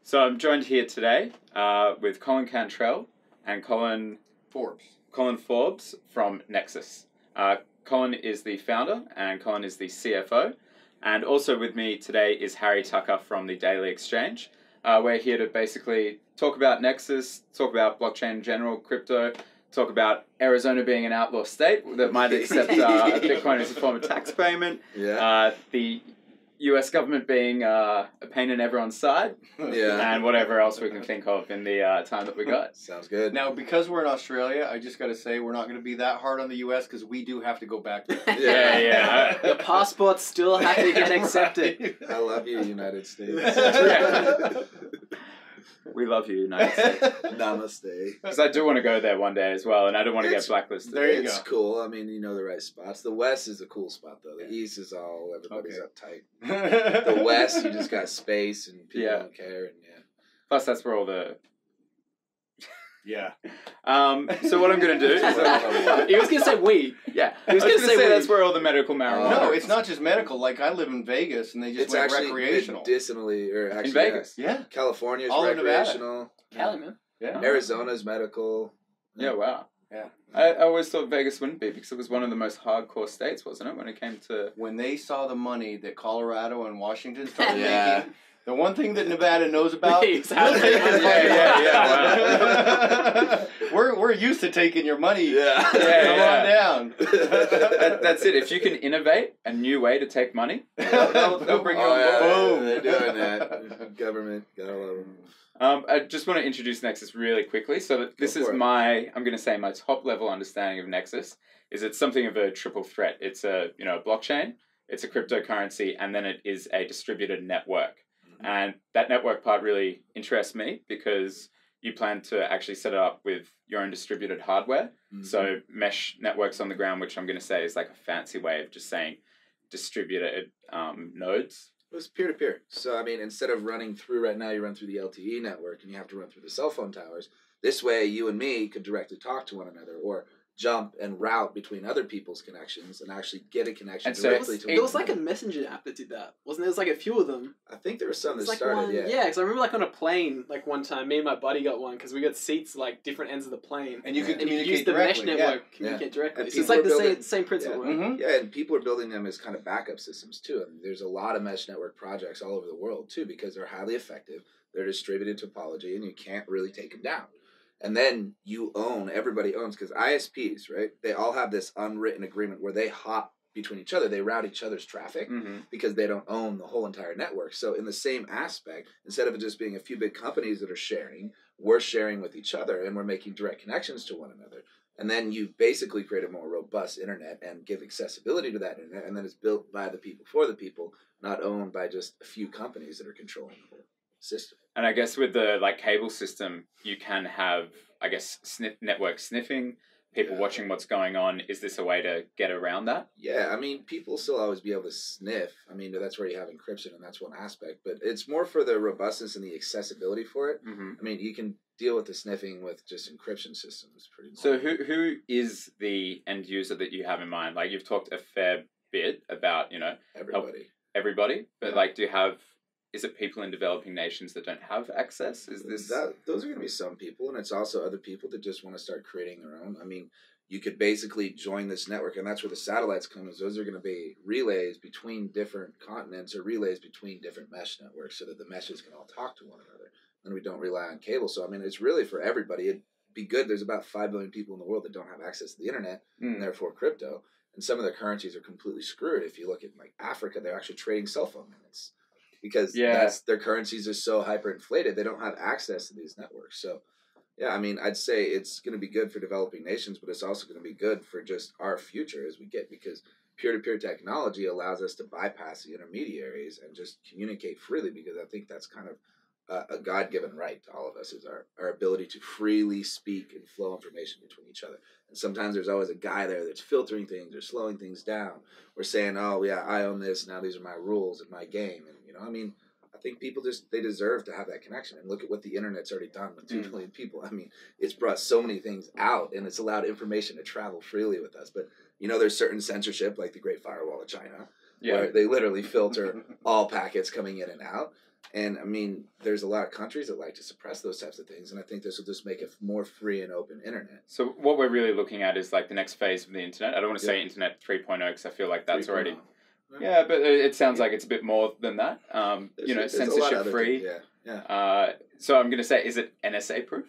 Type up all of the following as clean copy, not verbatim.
So I'm joined here today with Colin Cantrell and Colin Forbes from Nexus. Colin is the founder and Colin is the CFO. And also with me today is Harry Tucker from the Daily Exchange. We're here to basically talk about Nexus, talk about blockchain in general, crypto, talk about Arizona being an outlaw state that might accept Bitcoin as a form of tax payment. Yeah. The US government being a pain in everyone's side. Yeah. And whatever else we can think of in the time that we got. Sounds good. Now, because we're in Australia, I just got to say we're not going to be that hard on the US because we do have to go back there. Yeah. Your passports still have to get accepted. I love you, United States. Yeah. We love you, United States. Namaste. Because I do want to go there one day as well, and I don't want to get blacklisted. There you It's go. cool. I mean, you know the right spots. The West is a cool spot, though. The East is all, everybody's uptight. The West, you just got space and people don't care. And Plus, that's where all the... Yeah. So what I'm going to do is... He was going to say weed. Yeah. He was I was gonna going to say say that's where all the medical marijuana No, is. it's not just medical. Like, I live in Vegas, and they just it's went actually recreational. medicinally, or actually, In Vegas? Yeah. California's All in Nevada. recreational. Cali, man. Yeah. Arizona's medical. Yeah, wow. Yeah. I always thought Vegas wouldn't be because it was one of the most hardcore states, wasn't it, when it came to... When they saw the money that Colorado and Washington started Yeah. making, the one thing that Nevada knows about... Exactly. Yeah. We're used to taking your money. Yeah. Come on down. That's it. If you can innovate a new way to take money, they'll bring you on board. Boom. They're doing that. Government, gotta love them. I just want to introduce Nexus really quickly. So that this is my top level understanding of Nexus is it's something of a triple threat. It's a blockchain, it's a cryptocurrency, and then it is a distributed network. Mm-hmm. And that network part really interests me because you plan to actually set it up with your own distributed hardware. Mm-hmm. So mesh networks on the ground, which I'm going to say is like a fancy way of just saying distributed nodes. It was peer-to-peer. So, I mean, instead of running through right now, you run through the LTE network and you have to run through the cell phone towers. This way, you and me could directly talk to one another or jump and route between other people's connections and actually get a connection And so directly to one There was like another. a messenger app that did that, wasn't there? There's like a few of them. I think there was some that It's like started, one, yeah. because I remember like on a plane, like one time, me and my buddy got one because we got seats like different ends of the plane. And you could And you communicate use the directly. mesh network, communicate directly. And So it's people like are the building- same principle, right? Mm-hmm. Yeah, and people are building them as kind of backup systems, too. I mean, there's a lot of mesh network projects all over the world, too, because they're highly effective. They're distributed topology, and you can't really take them down. And then everybody owns, because ISPs, right? They all have this unwritten agreement where they hop between each other. They route each other's traffic because they don't own the whole entire network. So in the same aspect, instead of it just being a few big companies that are sharing, we're sharing with each other and we're making direct connections to one another. And then you basically create a more robust internet and give accessibility to that internet. And then it's built by the people for the people, not owned by just a few companies that are controlling the whole system. And I guess with the cable system, you can have, I guess, network sniffing, people watching what's going on. Is this a way to get around that? Yeah, I mean, people still always be able to sniff. I mean, that's where you have encryption, and that's one aspect. But it's more for the robustness and the accessibility for it. Mm-hmm. I mean, you can deal with the sniffing with just encryption systems pretty much. So who is the end user that you have in mind? Like, you've talked a fair bit about, everybody. But, do you have... Is it people in developing nations that don't have access? Is this... Those are going to be some people, and it's also other people that just want to start creating their own. I mean, you could basically join this network, and that's where the satellites come, is those are going to be relays between different continents or relays between different mesh networks so that the meshes can all talk to one another. And we don't rely on cable. So, I mean, it's really for everybody. It'd be good. There's about 5 billion people in the world that don't have access to the internet, and therefore crypto. And some of their currencies are completely screwed. If you look at, Africa, they're actually trading cell phone minutes. Because their currencies are so hyperinflated, they don't have access to these networks. So, yeah, I mean, I'd say it's going to be good for developing nations, but it's also going to be good for just our future as we get, because peer-to-peer technology allows us to bypass the intermediaries and just communicate freely, because I think that's kind of a God-given right to all of us, is our ability to freely speak and flow information between each other. And sometimes there's always a guy there that's filtering things or slowing things down. We're saying, oh, yeah, I own this, now these are my rules and my game. And, I mean, I think people they deserve to have that connection. And look at what the internet's already done with 2 billion people. I mean, it's brought so many things out, and it's allowed information to travel freely with us. But, there's certain censorship, like the Great Firewall of China, where they literally filter all packets coming in and out. And I mean, there's a lot of countries that like to suppress those types of things, and I think this will just make a more free and open internet. So what we're really looking at is like the next phase of the internet. I don't want to say internet 3.0 because I feel like that's already... Yeah, but it sounds like it's a bit more than that. You know, censorship free. So I'm going to say, is it NSA proof?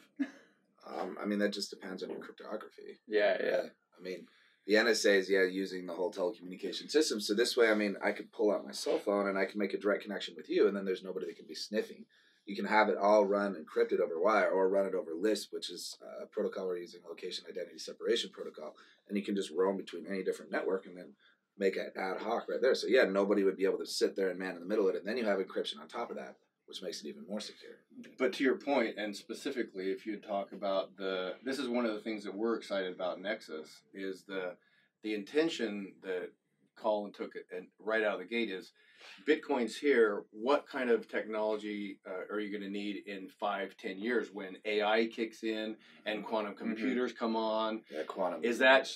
I mean, that just depends on your cryptography. Yeah. I mean, the NSA is, using the whole telecommunication system. So this way, I mean, I could pull out my cell phone and I can make a direct connection with you, and then there's nobody that can be sniffing. You can have it all run encrypted over wire or run it over LISP, which is a protocol we're using, location identity separation protocol. And you can just roam between any different network and then make it ad hoc right there. So nobody would be able to sit there and man in the middle of it. And then you have encryption on top of that, which makes it even more secure. But to your point, and specifically, if you talk about this is one of the things that we're excited about Nexus, is the intention that Colin took it and right out of the gate is Bitcoin's here. What kind of technology are you going to need in 5-10 years when AI kicks in and quantum computers come on? Yeah, quantum is that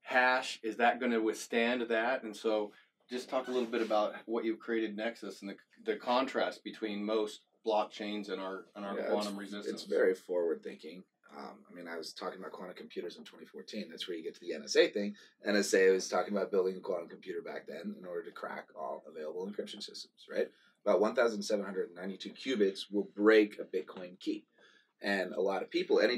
hash, is that going to withstand that? And so just talk a little bit about what you've created Nexus and the contrast between most blockchains and our quantum resistance. It's very forward thinking. I mean, I was talking about quantum computers in 2014. That's where you get to the NSA thing. NSA was talking about building a quantum computer back then in order to crack all available encryption systems, right? About 1,792 qubits will break a Bitcoin key. And a lot of people, when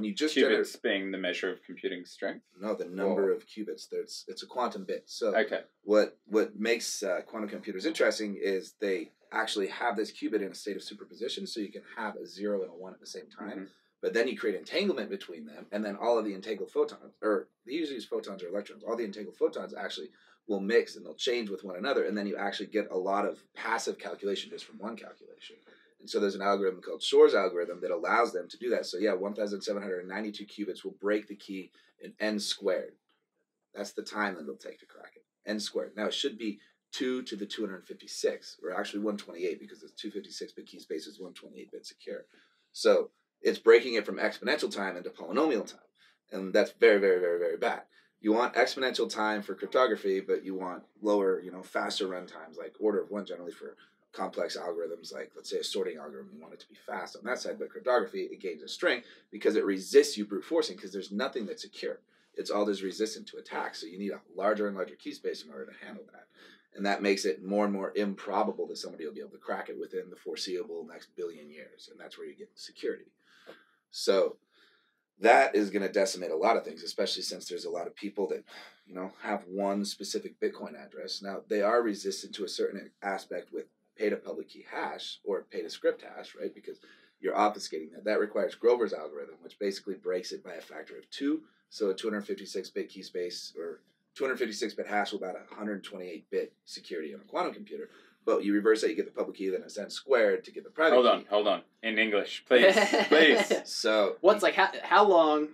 you just qubits being the measure of computing strength? No, the number of qubits. It's a quantum bit. So okay. What makes quantum computers interesting is they actually have this qubit in a state of superposition, so you can have a 0 and a 1 at the same time. Mm-hmm. But then you create entanglement between them, and then all of the entangled photons, or they usually use photons or electrons, all the entangled photons actually will mix and they'll change with one another, and then you actually get a lot of passive calculation just from one calculation. And so there's an algorithm called Shor's algorithm that allows them to do that. So 1,792 qubits will break the key in n squared. That's the time that it'll take to crack it. N squared. Now it should be 2 to the 256, or actually 128, because it's 256-bit key space is 128-bit secure. So it's breaking it from exponential time into polynomial time. And that's very, very, very, very bad. You want exponential time for cryptography, but you want lower, faster run times, like order of 1 generally for complex algorithms, like let's say a sorting algorithm. You want it to be fast on that side, but cryptography, it gains a strength because it resists you brute forcing, because there's nothing that's secure. It's all just resistant to attack. So you need a larger and larger key space in order to handle that. And that makes it more and more improbable that somebody will be able to crack it within the foreseeable next billion years. And that's where you get security. So that is going to decimate a lot of things, especially since there's a lot of people that, have one specific Bitcoin address. Now, they are resistant to a certain aspect with pay to public key hash or pay to script hash, right? Because you're obfuscating that. That requires Grover's algorithm, which basically breaks it by a factor of 2. So a 256-bit key space or 256-bit hash will about 128-bit security on a quantum computer. But you reverse that, you get the public key, then it's n squared to get the private key. Hold on. In English, please. Please. So what's how long,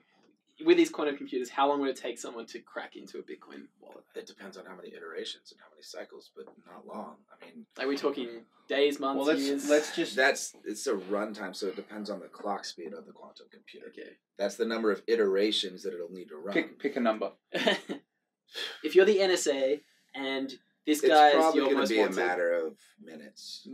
with these quantum computers, how long would it take someone to crack into a Bitcoin wallet? It depends on how many iterations and how many cycles, but not long. I mean, are we talking days, months, years? It's a runtime, so it depends on the clock speed of the quantum computer. Okay. That's the number of iterations that it'll need to run. Pick a number. If you're the NSA and this guy is your most wanted... It's probably going to be a matter of minutes.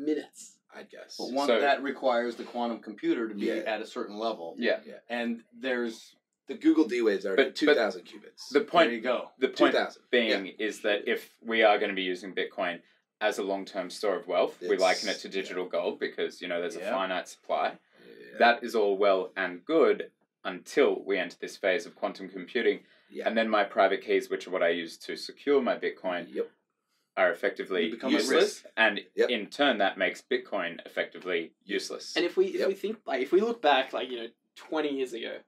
I guess. But that requires the quantum computer to be at a certain level. Yeah. And there's... The Google D-Waves are 2,000 qubits. The point, there you go. The point being is that if we are going to be using Bitcoin as a long-term store of wealth, we liken it to digital gold because, there's a finite supply. Yeah. That is all well and good until we enter this phase of quantum computing. Yeah. And then my private keys, which are what I use to secure my Bitcoin, are effectively useless. And in turn, that makes Bitcoin effectively useless. And if we think, if we look back, 20 years ago,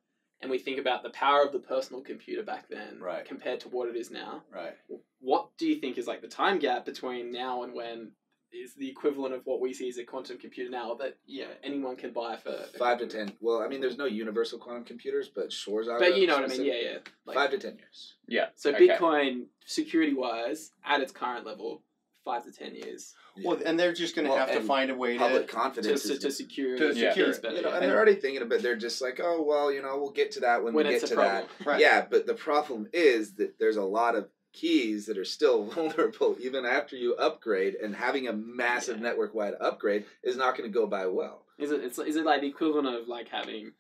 and we think about the power of the personal computer back then compared to what it is now. Right. What do you think is the time gap between now and when is the equivalent of what we see as a quantum computer now that anyone can buy for 5 to 10? Well, I mean, there's no universal quantum computers, but Shor's algorithm. But you know what I mean? Yeah. 5 to 10 years. Yeah. So Bitcoin, security-wise, at its current level, 5 to 10 years. Yeah. Well, and they're just going to have to find a way public confidence to secure it. Better, and they're already thinking about. They're just like, we'll get to that when we get to that. Right. Yeah, but the problem is that there's a lot of keys that are still vulnerable even after you upgrade, and having a massive network-wide upgrade is not going to go by well. Is it like the equivalent of like having,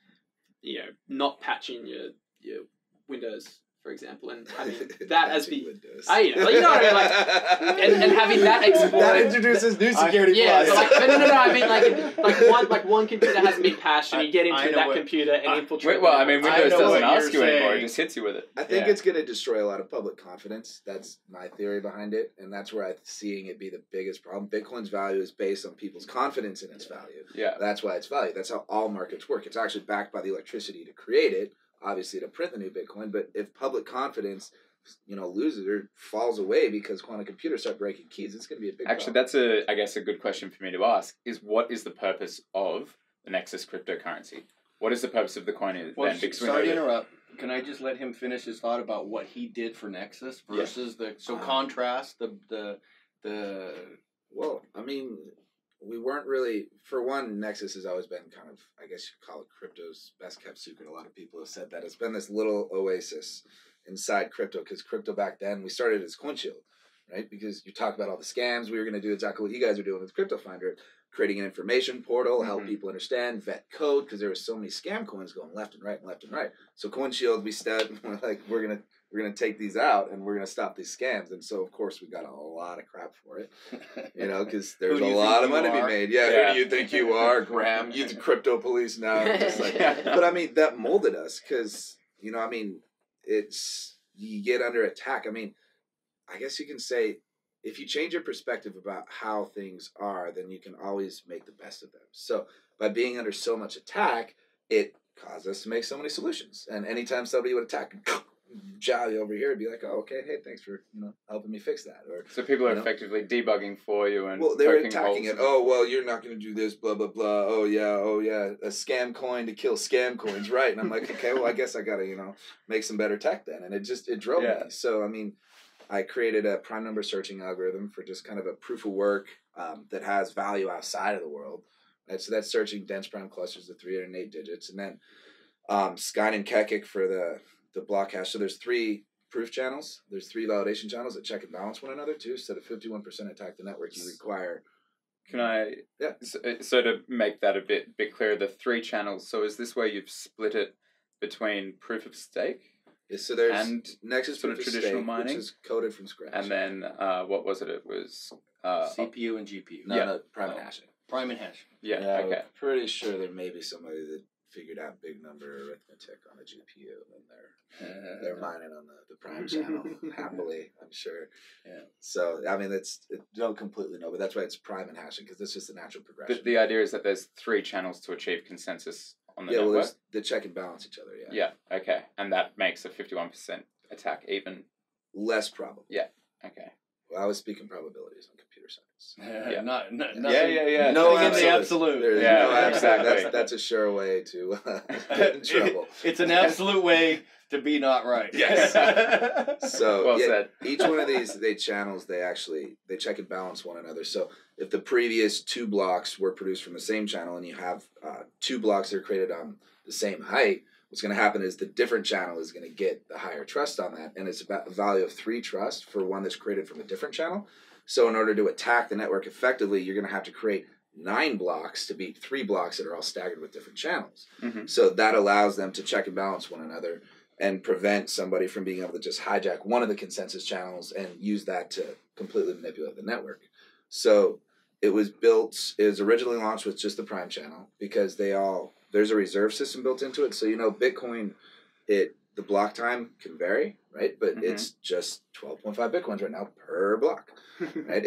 not patching your Windows, for example, and having that as the Windows. you know what I mean, like, and having that exploit that introduces new security flaws. I mean like one computer hasn't been patched, and you get into that computer and infiltrate. Well, I mean, Windows doesn't ask you anymore; it just hits you with it. I think it's going to destroy a lot of public confidence. That's my theory behind it, and that's where I'm seeing it be the biggest problem. Bitcoin's value is based on people's confidence in its value. Yeah, that's why it's valued. That's how all markets work. It's actually backed by the electricity to create it, obviously to print the new Bitcoin. But if public confidence, loses or falls away because quantum computers start breaking keys, it's going to be a big problem. That's I guess a good question for me to ask is, what is the purpose of the Nexus cryptocurrency? What is the purpose of the coin? Well, sorry to interrupt. Can I just let him finish his thought about what he did for Nexus versus contrast the Well, I mean, we weren't really, for one, Nexus has always been kind of, I guess you'd call it crypto's best kept secret. A lot of people have said that. It's been this little oasis inside crypto, because crypto back then, we started as CoinShield, right? Because you talk about all the scams, we were going to do exactly what you guys are doing with Crypto Finder, creating an information portal, help people understand, vet code, because there were so many scam coins going left and right and left and right. So CoinShield, we're like, we're gonna take these out and we're gonna stop these scams. And so of course we got a lot of crap for it, because there's a lot of money to be made. Yeah, who do you think you are, Graham? You're the crypto police now. Just like, but I mean, that molded us, because you get under attack. I mean, I guess you can say, if you change your perspective about how things are, then you can always make the best of them. So by being under so much attack, it caused us to make so many solutions. And anytime somebody would attack, jolly over here, it'd be like, oh, okay, hey, thanks for helping me fix that. Or so people are effectively debugging for you, and they were attacking it. Oh, well, you're not going to do this, blah blah blah. Oh yeah, a scam coin to kill scam coins, right? And I'm like, okay, well, I guess I gotta make some better tech then. And it drove me. So I mean, I created a prime number searching algorithm for just kind of a proof of work that has value outside of the world. And so that's searching dense prime clusters of 308 digits, and then Skyn and Kekik for the block hash. So there's 3 proof channels. There's 3 validation channels that check and balance one another too. So the 51% attack the network, you require. Can I? Yeah. So to make that a bit clearer, the 3 channels. So is this where you've split it between proof of stake? Yeah, so there's Nexus sort of traditional mining, which is coded from scratch. And then what was it? It was CPU and GPU. No, prime and hashing. Prime and hashing. Yeah. Okay. I'm pretty sure there may be somebody that figured out big number arithmetic on a GPU, and they're mining on the prime channel happily, I'm sure. Yeah. So I mean, don't completely know, but that's why it's prime and hashing, because it's just a natural progression. The idea is that there's 3 channels to achieve consensus on the network. Well, they check and balance each other. Yeah. Okay, and that makes a 51% attack even less probable. Yeah. Okay. Well, I was speaking probabilities on computer science. Yeah. No, in the absolute. No, exactly. That's a sure way to get in trouble. It's an absolute way to be not right. Yes. So well said. Each one of these channels, they check and balance one another. So if the previous 2 blocks were produced from the same channel, and you have 2 blocks that are created on the same height, what's going to happen is the different channel is going to get the higher trust on that, and it's about a value of 3 trust for one that's created from a different channel. So in order to attack the network effectively, you're going to have to create 9 blocks to beat 3 blocks that are all staggered with different channels. Mm-hmm. So that allows them to check and balance one another and prevent somebody from being able to just hijack one of the consensus channels and use that to completely manipulate the network. So it was originally launched with just the prime channel, because there's a reserve system built into it. So, Bitcoin, the block time can vary, right? But it's just 12.5 Bitcoins right now per block, right?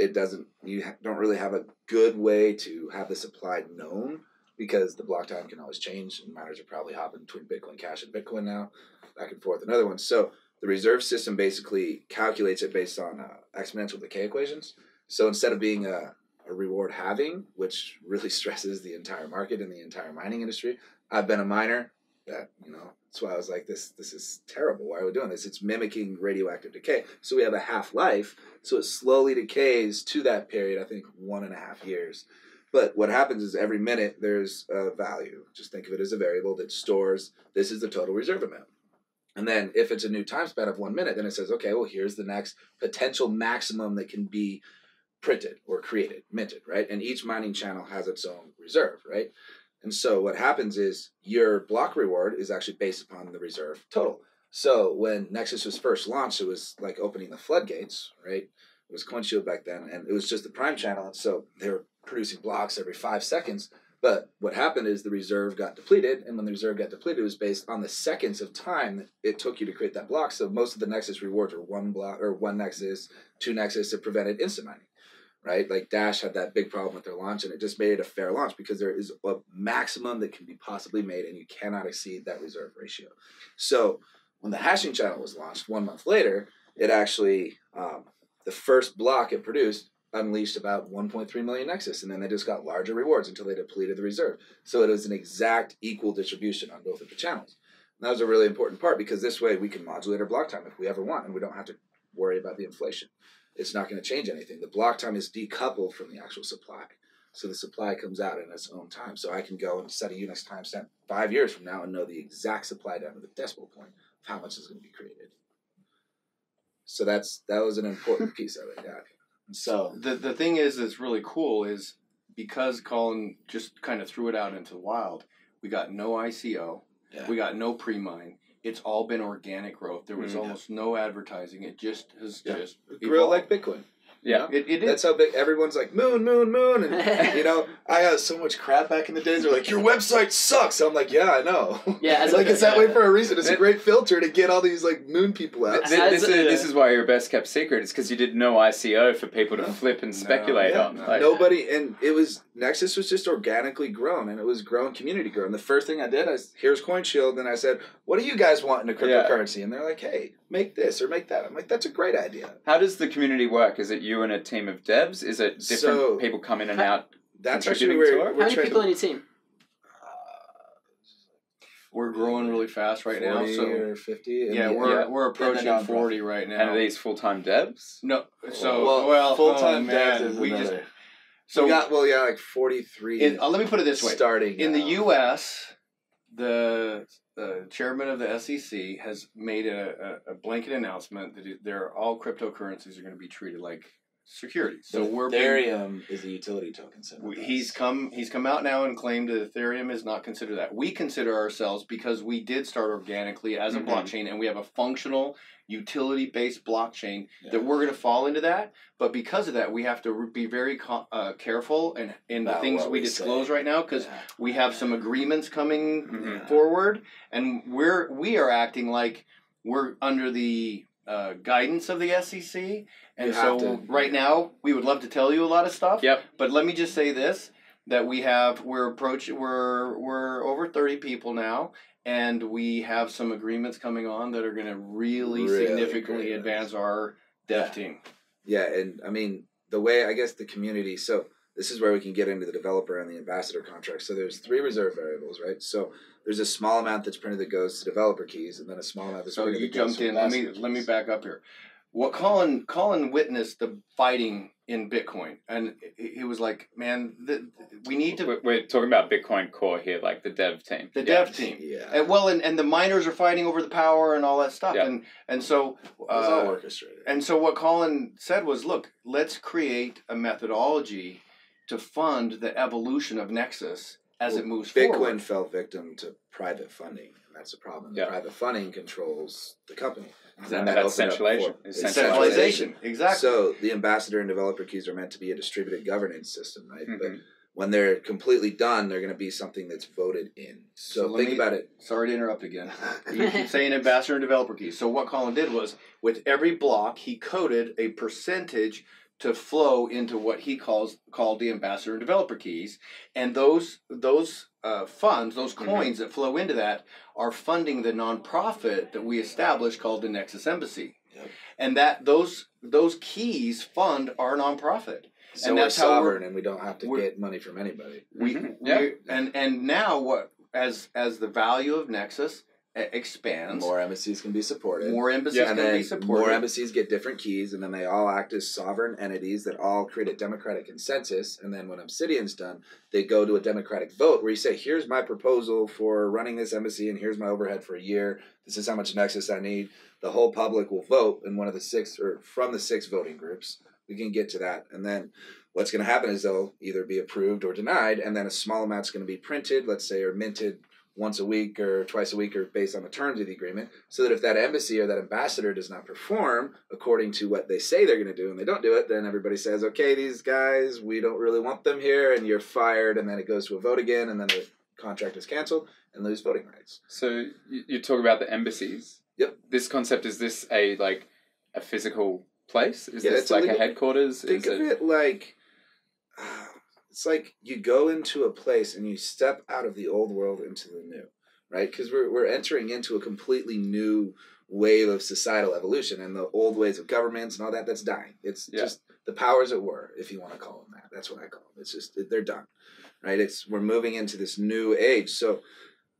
You don't really have a good way to have the supply known, because the block time can always change, and miners are probably hopping between Bitcoin Cash and Bitcoin now, back and forth, another one. So the reserve system basically calculates it based on exponential decay equations. So instead of being a reward halving, which really stresses the entire market and the entire mining industry. I've been a miner. That's why I was like, this is terrible. Why are we doing this? It's mimicking radioactive decay. So we have a half-life, so it slowly decays to that period, I think 1.5 years. But what happens is every minute there's a value. Just think of it as a variable that stores, this is the total reserve amount. And then if it's a new time span of 1 minute, then it says, okay, well, here's the next potential maximum that can be printed or created, minted, right? And each mining channel has its own reserve, right? And so what happens is your block reward is actually based upon the reserve total. So when Nexus was first launched, it was like opening the floodgates, right? It was CoinShield back then, and it was just the prime channel. And so they were producing blocks every 5 seconds. But what happened is the reserve got depleted, and when the reserve got depleted, it was based on the seconds of time that it took you to create that block. So most of the Nexus rewards were 1 block or 1 Nexus, 2 Nexus. It prevented instant mining, right? Like Dash had that big problem with their launch, and it just made it a fair launch because there is a maximum that can be possibly made, and you cannot exceed that reserve ratio. So when the hashing channel was launched 1 month later, it actually, the first block it produced unleashed about 1.3 million Nexus, and then they just got larger rewards until they depleted the reserve. So it was an exact equal distribution on both of the channels. And that was a really important part because this way we can modulate our block time if we ever want, and we don't have to worry about the inflation. It's not going to change anything. The block time is decoupled from the actual supply. So the supply comes out in its own time. So I can go and set a Unix timestamp 5 years from now and know the exact supply down to the decimal point of how much is going to be created. So that was an important piece of it, yeah. So the thing is that's really cool is because Colin just kind of threw it out into the wild, we got no ICO, we got no pre-mine. It's all been organic growth. There was almost no advertising. It just has just grew like Bitcoin. Yeah, it is. That's how big everyone's like moon, and you know I had so much crap back in the days. They're like, your website sucks. I'm like, yeah, I know. Yeah, it's like it's that way for a reason. It's a great filter to get all these like moon people out. This is why your best kept secret. It's because you did no ICO for people to flip and speculate on. Like, nobody, and it was Nexus was just organically grown, and it was grown, community grown. The first thing I did, here's CoinShield, and I said, what do you guys want in a cryptocurrency? And they're like, hey, make this or make that. I'm like, that's a great idea. How does the community work? Is it you and a team of devs? Is it different people come in and out? That's actually where how many people on your team? We're growing really fast right now. 40 or 50. We're approaching 40 right now. And are these full-time devs? No. So full-time devs is another. So we got like 43. Let me put it this way: starting in the U.S., the chairman of the SEC has made a blanket announcement that all cryptocurrencies are going to be treated like securities. So Ethereum is a utility token. He's come out now and claimed that Ethereum is not considered that. We consider ourselves, because we did start organically as a blockchain, and we have a functional utility-based blockchain that we're going to fall into that. But because of that, we have to be very careful in the things we disclose right now, because we have some agreements coming forward, and we are acting like we're under the guidance of the SEC. And so right now, we would love to tell you a lot of stuff. Yep. But let me just say this, that we're over 30 people now, and we have some agreements coming on that are going to really significantly advance our dev team. Yeah, and I mean, the way, I guess, the community, so this is where we can get into the developer and the ambassador contract. So there's 3 reserve variables, right? So there's a small amount that's printed that goes to developer keys, and then a small amount that's printed that goes to ambassador keys. Let me back up here. What Colin witnessed the fighting in Bitcoin, and he was like, "Man, we need to." We're talking about Bitcoin Core here, like the dev team. The dev team, and the miners are fighting over the power and all that stuff, and so it's all orchestrated. And so what Colin said was, "Look, let's create a methodology to fund the evolution of Nexus as it moves forward." Bitcoin fell victim to private funding, and that's the problem. The private funding controls the company. And that's centralization. Exactly. So the ambassador and developer keys are meant to be a distributed governance system, right? But when they're completely done, they're going to be something that's voted in. So think about it. Sorry to interrupt again. You keep saying ambassador and developer keys. So what Colin did was, with every block, he coded a percentage to flow into what he called the ambassador and developer keys, and those funds, those coins that flow into that, are funding the nonprofit that we established called the Nexus Embassy, and that those keys fund our nonprofit. So and that's we're sovereign, and we don't have to get money from anybody. And now what? As the value of Nexus expands, more embassies can be supported. More embassies can be supported. More embassies get different keys, and then they all act as sovereign entities that all create a democratic consensus. And then when Obsidian's done, they go to a democratic vote where you say, here's my proposal for running this embassy, and here's my overhead for a year. This is how much Nexus I need. The whole public will vote in one of the 6, or from the 6 voting groups. We can get to that. And then what's going to happen is they'll either be approved or denied, and then a small amount's going to be printed, let's say, or minted once a week or twice a week, or based on the terms of the agreement, so that if that embassy or that ambassador does not perform according to what they say they're going to do, and they don't do it, then everybody says, okay, these guys, we don't really want them here, and you're fired, and then it goes to a vote again, and then the contract is canceled and lose voting rights. So you talk about the embassies. Yep. This concept, is this a physical place? Is this a headquarters? Think of it like... it's like you go into a place and you step out of the old world into the new, right? Because we're entering into a completely new wave of societal evolution, and the old ways of governments and all that, that's dying. It's just the powers that were, if you want to call them that. That's what I call them. It's just, they're done, right? We're moving into this new age. So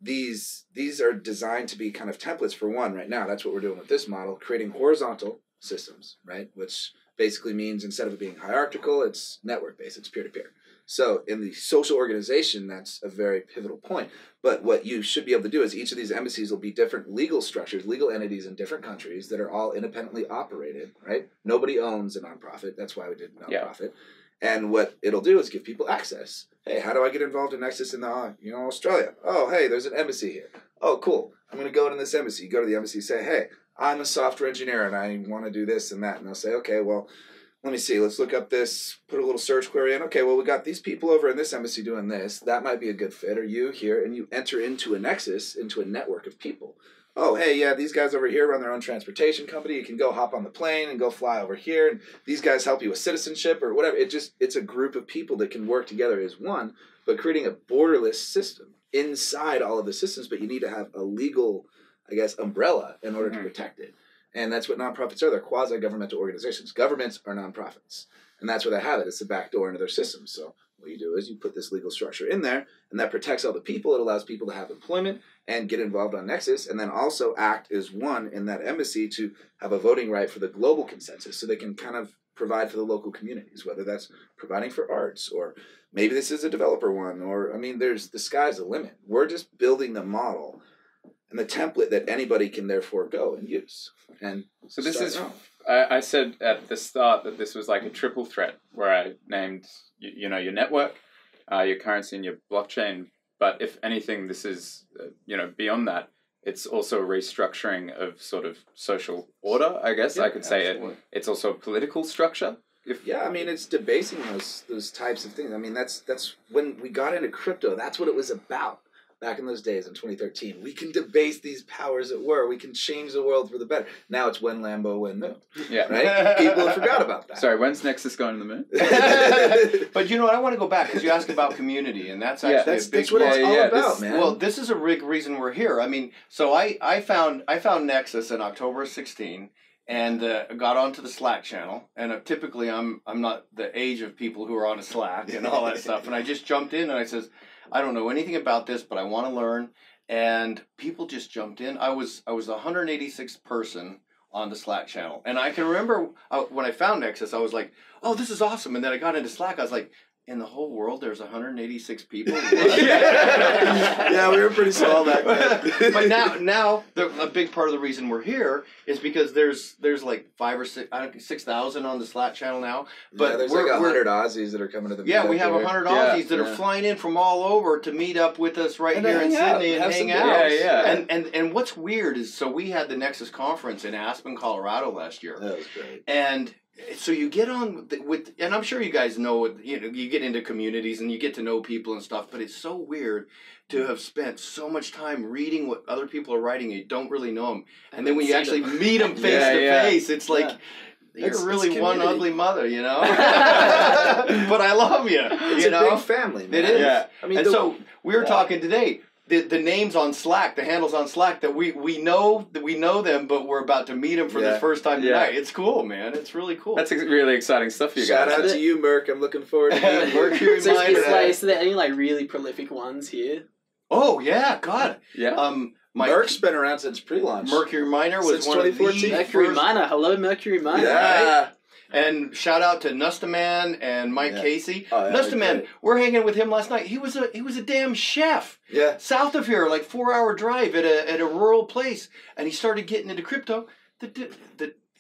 these are designed to be kind of templates for one right now. That's what we're doing with this model, creating horizontal systems, right? Which basically means instead of it being hierarchical, it's network-based, it's peer-to-peer. So in the social organization, that's a very pivotal point. But what you should be able to do is each of these embassies will be different legal structures, legal entities in different countries that are all independently operated, right? Nobody owns a nonprofit. That's why we did nonprofit. Yeah. And what it'll do is give people access. Hey, how do I get involved in Nexus in Australia? Oh, hey, there's an embassy here. Oh, cool. I'm going to go to this embassy. You go to the embassy, say, hey, I'm a software engineer and I want to do this and that. And they'll say, okay, well, let me see, let's look up this, put a little search query in. Okay, well, we got these people over in this embassy doing this. That might be a good fit. Are you here? And you enter into a nexus, into a network of people. Oh, hey, yeah, these guys over here run their own transportation company. You can go hop on the plane and go fly over here. And these guys help you with citizenship or whatever. It's a group of people that can work together as one, but creating a borderless system inside all of the systems. But you need to have a legal, umbrella in order to protect it. And that's what nonprofits are. They're quasi-governmental organizations. Governments are nonprofits. And that's where they have it. It's the back door into their system. So what you do is you put this legal structure in there, and that protects all the people. It allows people to have employment and get involved on Nexus, and then also act as one in that embassy to have a voting right for the global consensus, so they can kind of provide for the local communities, whether that's providing for arts, or maybe this is a developer one, or, the sky's the limit. We're just building the model and the template that anybody can therefore go and use. And so this is, I said at the start that this was like a triple threat, where I named, your network, your currency, and your blockchain. But if anything, this is, beyond that, it's also a restructuring of sort of social order, I guess. I could say it's also a political structure. It's debasing those types of things. That's when we got into crypto, that's what it was about. Back in those days in 2013, we can debase these powers that were. We can change the world for the better. Now it's when Lambo, when moon. Yeah. Right? People have forgot about that. Sorry, when's Nexus going to the moon? But I want to go back because you asked about community, and that's actually a big that's what it's all about, man. Well, this is a big reason we're here. So I found Nexus in October 16. And got onto the Slack channel, and typically I'm not the age of people who are on a Slack and all that stuff. And I just jumped in and I says, I don't know anything about this, but I want to learn. And people just jumped in. I was the 186th person on the Slack channel, and I can remember when I found Nexus, I was like, oh, this is awesome. And then I got into Slack, I was like, in the whole world, there's 186 people. Yeah, we were pretty small back then. But now a big part of the reason we're here is because there's like 5 or 6,000 on the Slack channel now. But there's like 100 Aussies that are coming to the meetup. Yeah, we have 100 Aussies that are flying in from all over to meet up with us here in Sydney and hang out. Yeah. And what's weird is, so we had the Nexus conference in Aspen, Colorado last year. That was great. And so you get on with, and I'm sure you guys know, you get into communities and you get to know people and stuff, but it's so weird to have spent so much time reading what other people are writing and you don't really know them. And then when you actually meet them face to face, it's like, you're really one ugly mother, But I love you, It's a big family, man. It is. Yeah. So we were talking today. The names on Slack, the handles on Slack, that we know them, but we're about to meet them for the first time tonight. It's cool, man. It's really cool. That's really exciting stuff for you guys. Shout out to you, Merc. I'm looking forward to meeting you. Mercury. So are there any really prolific ones here? Oh yeah, God. Yeah. Merck's been around since pre-launch. Mercury Miner was Since one of the 2014. Mercury Miner. Hello, Mercury Miner. Yeah. Right? And shout out to Nustaman and Mike Casey. Oh, yeah, Nustaman, we're hanging with him last night. He was a damn chef. Yeah. South of here, like 4-hour drive at a rural place, and he started getting into crypto.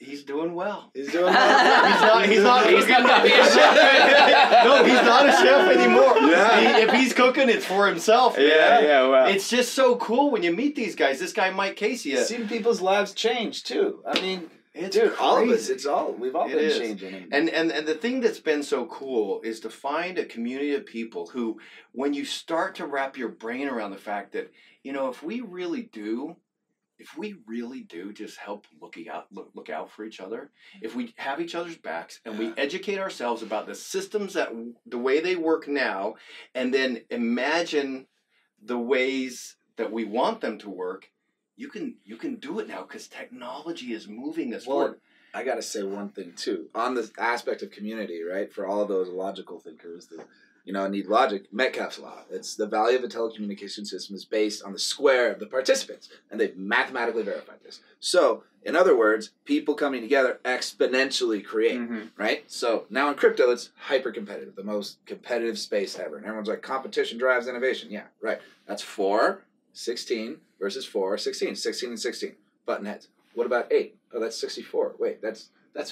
He's doing well. He's doing well. He's not be a chef. No, he's not a chef anymore. Yeah. If he's cooking, it's for himself. Yeah, wow. It's just so cool when you meet these guys. This guy, Mike Casey. Seeing people's lives change too. I mean, it's dude, crazy. all of us. We've all been changing. And the thing that's been so cool is to find a community of people who, when you start to wrap your brain around the fact that, if we really do just help look out for each other, if we have each other's backs and we educate ourselves about the systems the way they work now, and then imagine the ways that we want them to work, you can do it now because technology is moving us forward. I got to say one thing too on the aspect of community, right? For all of those logical thinkers that need logic. Metcalfe's law. It's the value of a telecommunication system is based on the square of the participants, and they've mathematically verified this. So, in other words, people coming together exponentially create, right? So now in crypto, it's hyper competitive, the most competitive space ever, and everyone's like, competition drives innovation. Yeah, right. That's 4, 16 versus 4, 16, 16 and 16 button heads. What about 8? Oh, that's 64. Wait, that's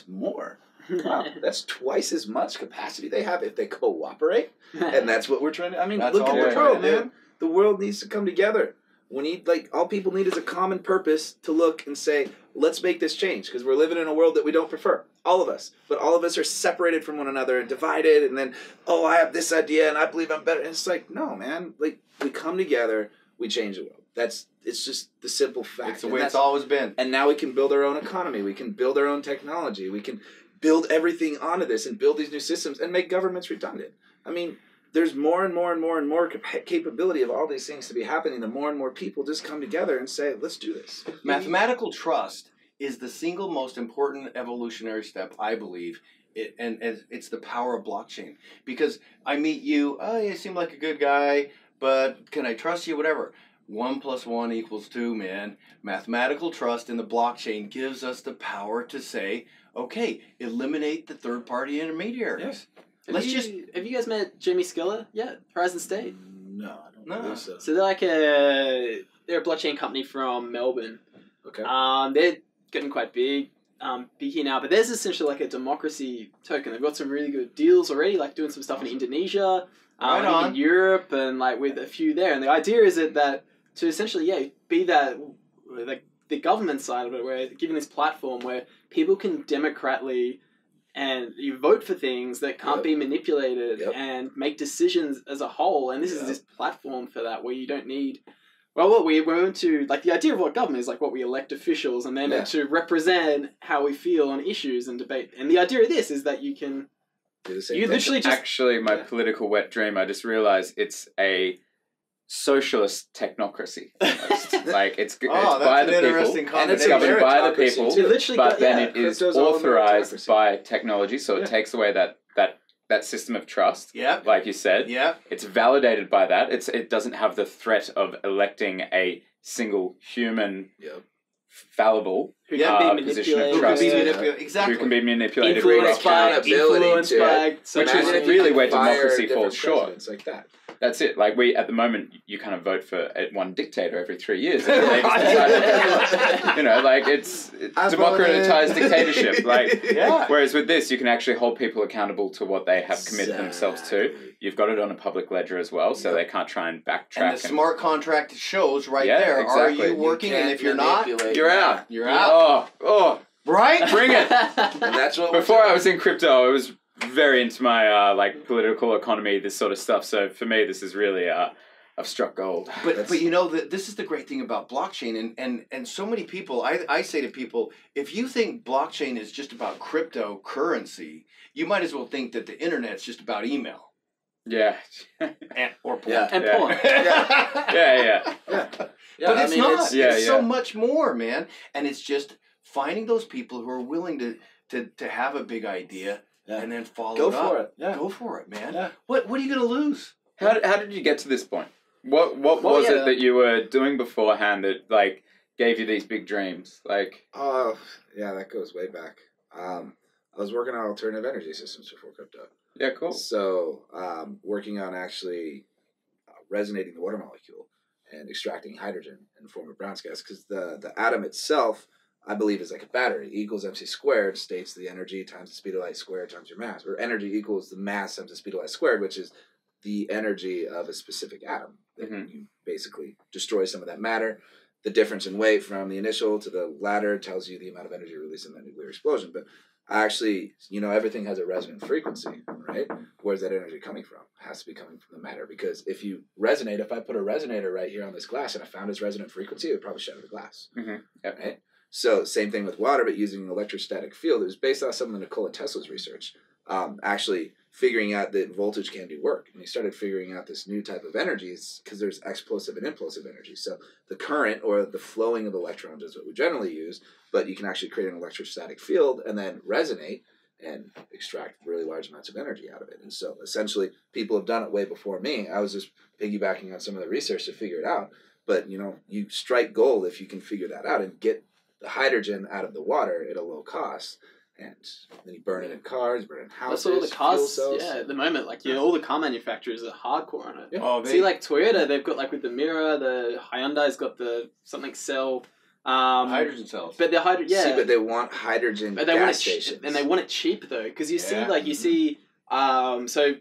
more. Wow, that's twice as much capacity they have if they cooperate, and that's what we're trying to. I mean, look at the world, man. The world needs to come together. We need all people need is a common purpose to look and say, let's make this change because we're living in a world that we don't prefer. All of us, but all of us are separated from one another and divided. And then, I have this idea and I believe I'm better. And it's like, no, man. Like we come together, we change the world. It's just the simple fact. It's the way it's always been. And now we can build our own economy. We can build our own technology. We can build everything onto this and build these new systems and make governments redundant. I mean, there's more and more and more and more capability of all these things to be happening. The more and more people just come together and say, let's do this. Mathematical trust is the single most important evolutionary step, I believe, and it's the power of blockchain. Because I meet you, you seem like a good guy, but can I trust you? Whatever. 1 + 1 = 2, man. Mathematical trust in the blockchain gives us the power to say, okay, eliminate the third-party intermediaries. Yeah. Have you guys met Jamie Skiller yet? Horizon State? No, I don't think so. So they're a blockchain company from Melbourne. Okay. They're getting quite big here now, but there's essentially like a democracy token. They've got some really good deals already, like doing some stuff in Indonesia, in Europe, and like with a few there. And the idea is that to essentially, be that like the government side of it, where giving this platform where people can democratically and you vote for things that can't be manipulated and make decisions as a whole. And this is this platform for that, where you don't need. Well, what we're into, like the idea of what government is, like what we elect officials and then to represent how we feel on issues and debate. And the idea of this is that you can. Literally just. Actually, my political wet dream, I just realized it's a socialist technocracy. It's by the people, and it's governed by the people, but then it is authorized by technology, so it takes away that system of trust, like you said. It's validated by that. It doesn't have the threat of electing a single human fallible position of trust. Who can be manipulated. Influenced by, which is really where democracy falls short. Like that. That's it. Like at the moment, you kind of vote for one dictator every 3 years. It's democratized dictatorship. Whereas with this, you can actually hold people accountable to what they have committed themselves to. You've got it on a public ledger as well, so they can't try and backtrack. And the smart contract shows there. Exactly. Are you working? And if you're not, you're out. You're out. Oh, right? Bring it. And that's what. Before I was in crypto, I was very into my political economy, this sort of stuff. So for me, this is really I've struck gold. But this is the great thing about blockchain, and so many people. I say to people, if you think blockchain is just about cryptocurrency, you might as well think that the internet's just about email. Yeah. Or porn. And porn. Yeah. But it's not. It's so much more, man. And it's just finding those people who are willing to have a big idea and then follow it up. Go for it. Yeah. Go for it, man. Yeah. What are you going to lose? How did you get to this point? What was it that you were doing beforehand that like gave you these big dreams? Like, oh yeah, that goes way back. I was working on alternative energy systems before crypto. Yeah, cool. So working on actually resonating the water molecule and extracting hydrogen in the form of Brown's gas, because the atom itself, I believe, is like a battery. E equals mc squared states the energy times the speed of light squared times your mass, where energy equals the mass times the speed of light squared, which is the energy of a specific atom. That you basically destroy some of that matter. The difference in weight from the initial to the latter tells you the amount of energy released in that nuclear explosion. But actually, everything has a resonant frequency, right? Where's that energy coming from? It has to be coming from the matter, because if you resonate, if I put a resonator right here on this glass and I found its resonant frequency, it would probably shatter the glass, right? So same thing with water, but using an electrostatic field. It was based on some of Nikola Tesla's research, actually figuring out that voltage can do work. And he started figuring out this new type of energies because there's explosive and implosive energy. So the current or the flowing of electrons is what we generally use, but you can actually create an electrostatic field and then resonate and extract really large amounts of energy out of it. And so essentially people have done it way before me. I was just piggybacking on some of the research to figure it out. But, you strike gold if you can figure that out and get the hydrogen out of the water at a low cost. And then you burn it in cars, burn it in houses. That's all the cars, fuel cells. at the moment, all the car manufacturers are hardcore on it. Yeah. Oh, See, like Toyota, they've got with the Miura, the Hyundai's got the something cell. Hydrogen cells. But the hydrogen, See, but they want hydrogen gas stations. and they want it cheap though, because you see, so a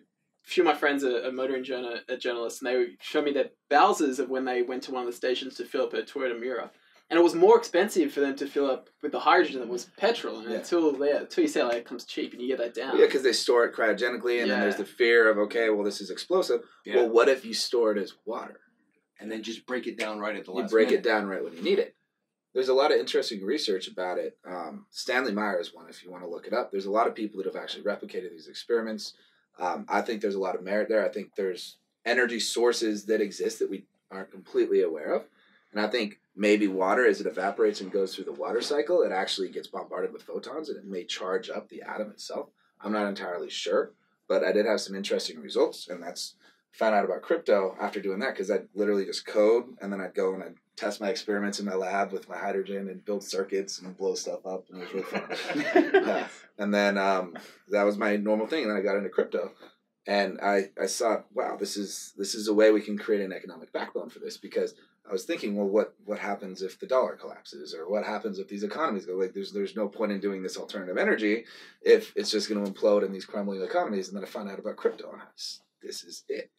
few of my friends are motoring journalists, and they show me their Bowsers of when they went to one of the stations to fill up a Toyota Miura. And it was more expensive for them to fill up with the hydrogen than was petrol. And until you say it comes cheap and you get that down. Yeah, because they store it cryogenically, and then there's the fear of, this is explosive. Yeah. Well, what if you store it as water? And then just break it down right at the last minute. You break it down right when you need it. There's a lot of interesting research about it. Stanley Meyer is one, if you want to look it up. There's a lot of people that have actually replicated these experiments. I think there's a lot of merit there. I think there's energy sources that exist that we aren't completely aware of. And I think maybe water, as it evaporates and goes through the water cycle, it actually gets bombarded with photons and it may charge up the atom itself. I'm not entirely sure, but I did have some interesting results, and found out about crypto after doing that, because I'd literally just code, and then I'd go and I'd test my experiments in my lab with my hydrogen and build circuits and blow stuff up, and it was really fun. And then that was my normal thing, and then I got into crypto. And I saw, wow, this is a way we can create an economic backbone for this, because I was thinking, well, what happens if the dollar collapses, or what happens if these economies go? Like, there's no point in doing this alternative energy if it's just going to implode in these crumbling economies. And then I found out about crypto, and this is it.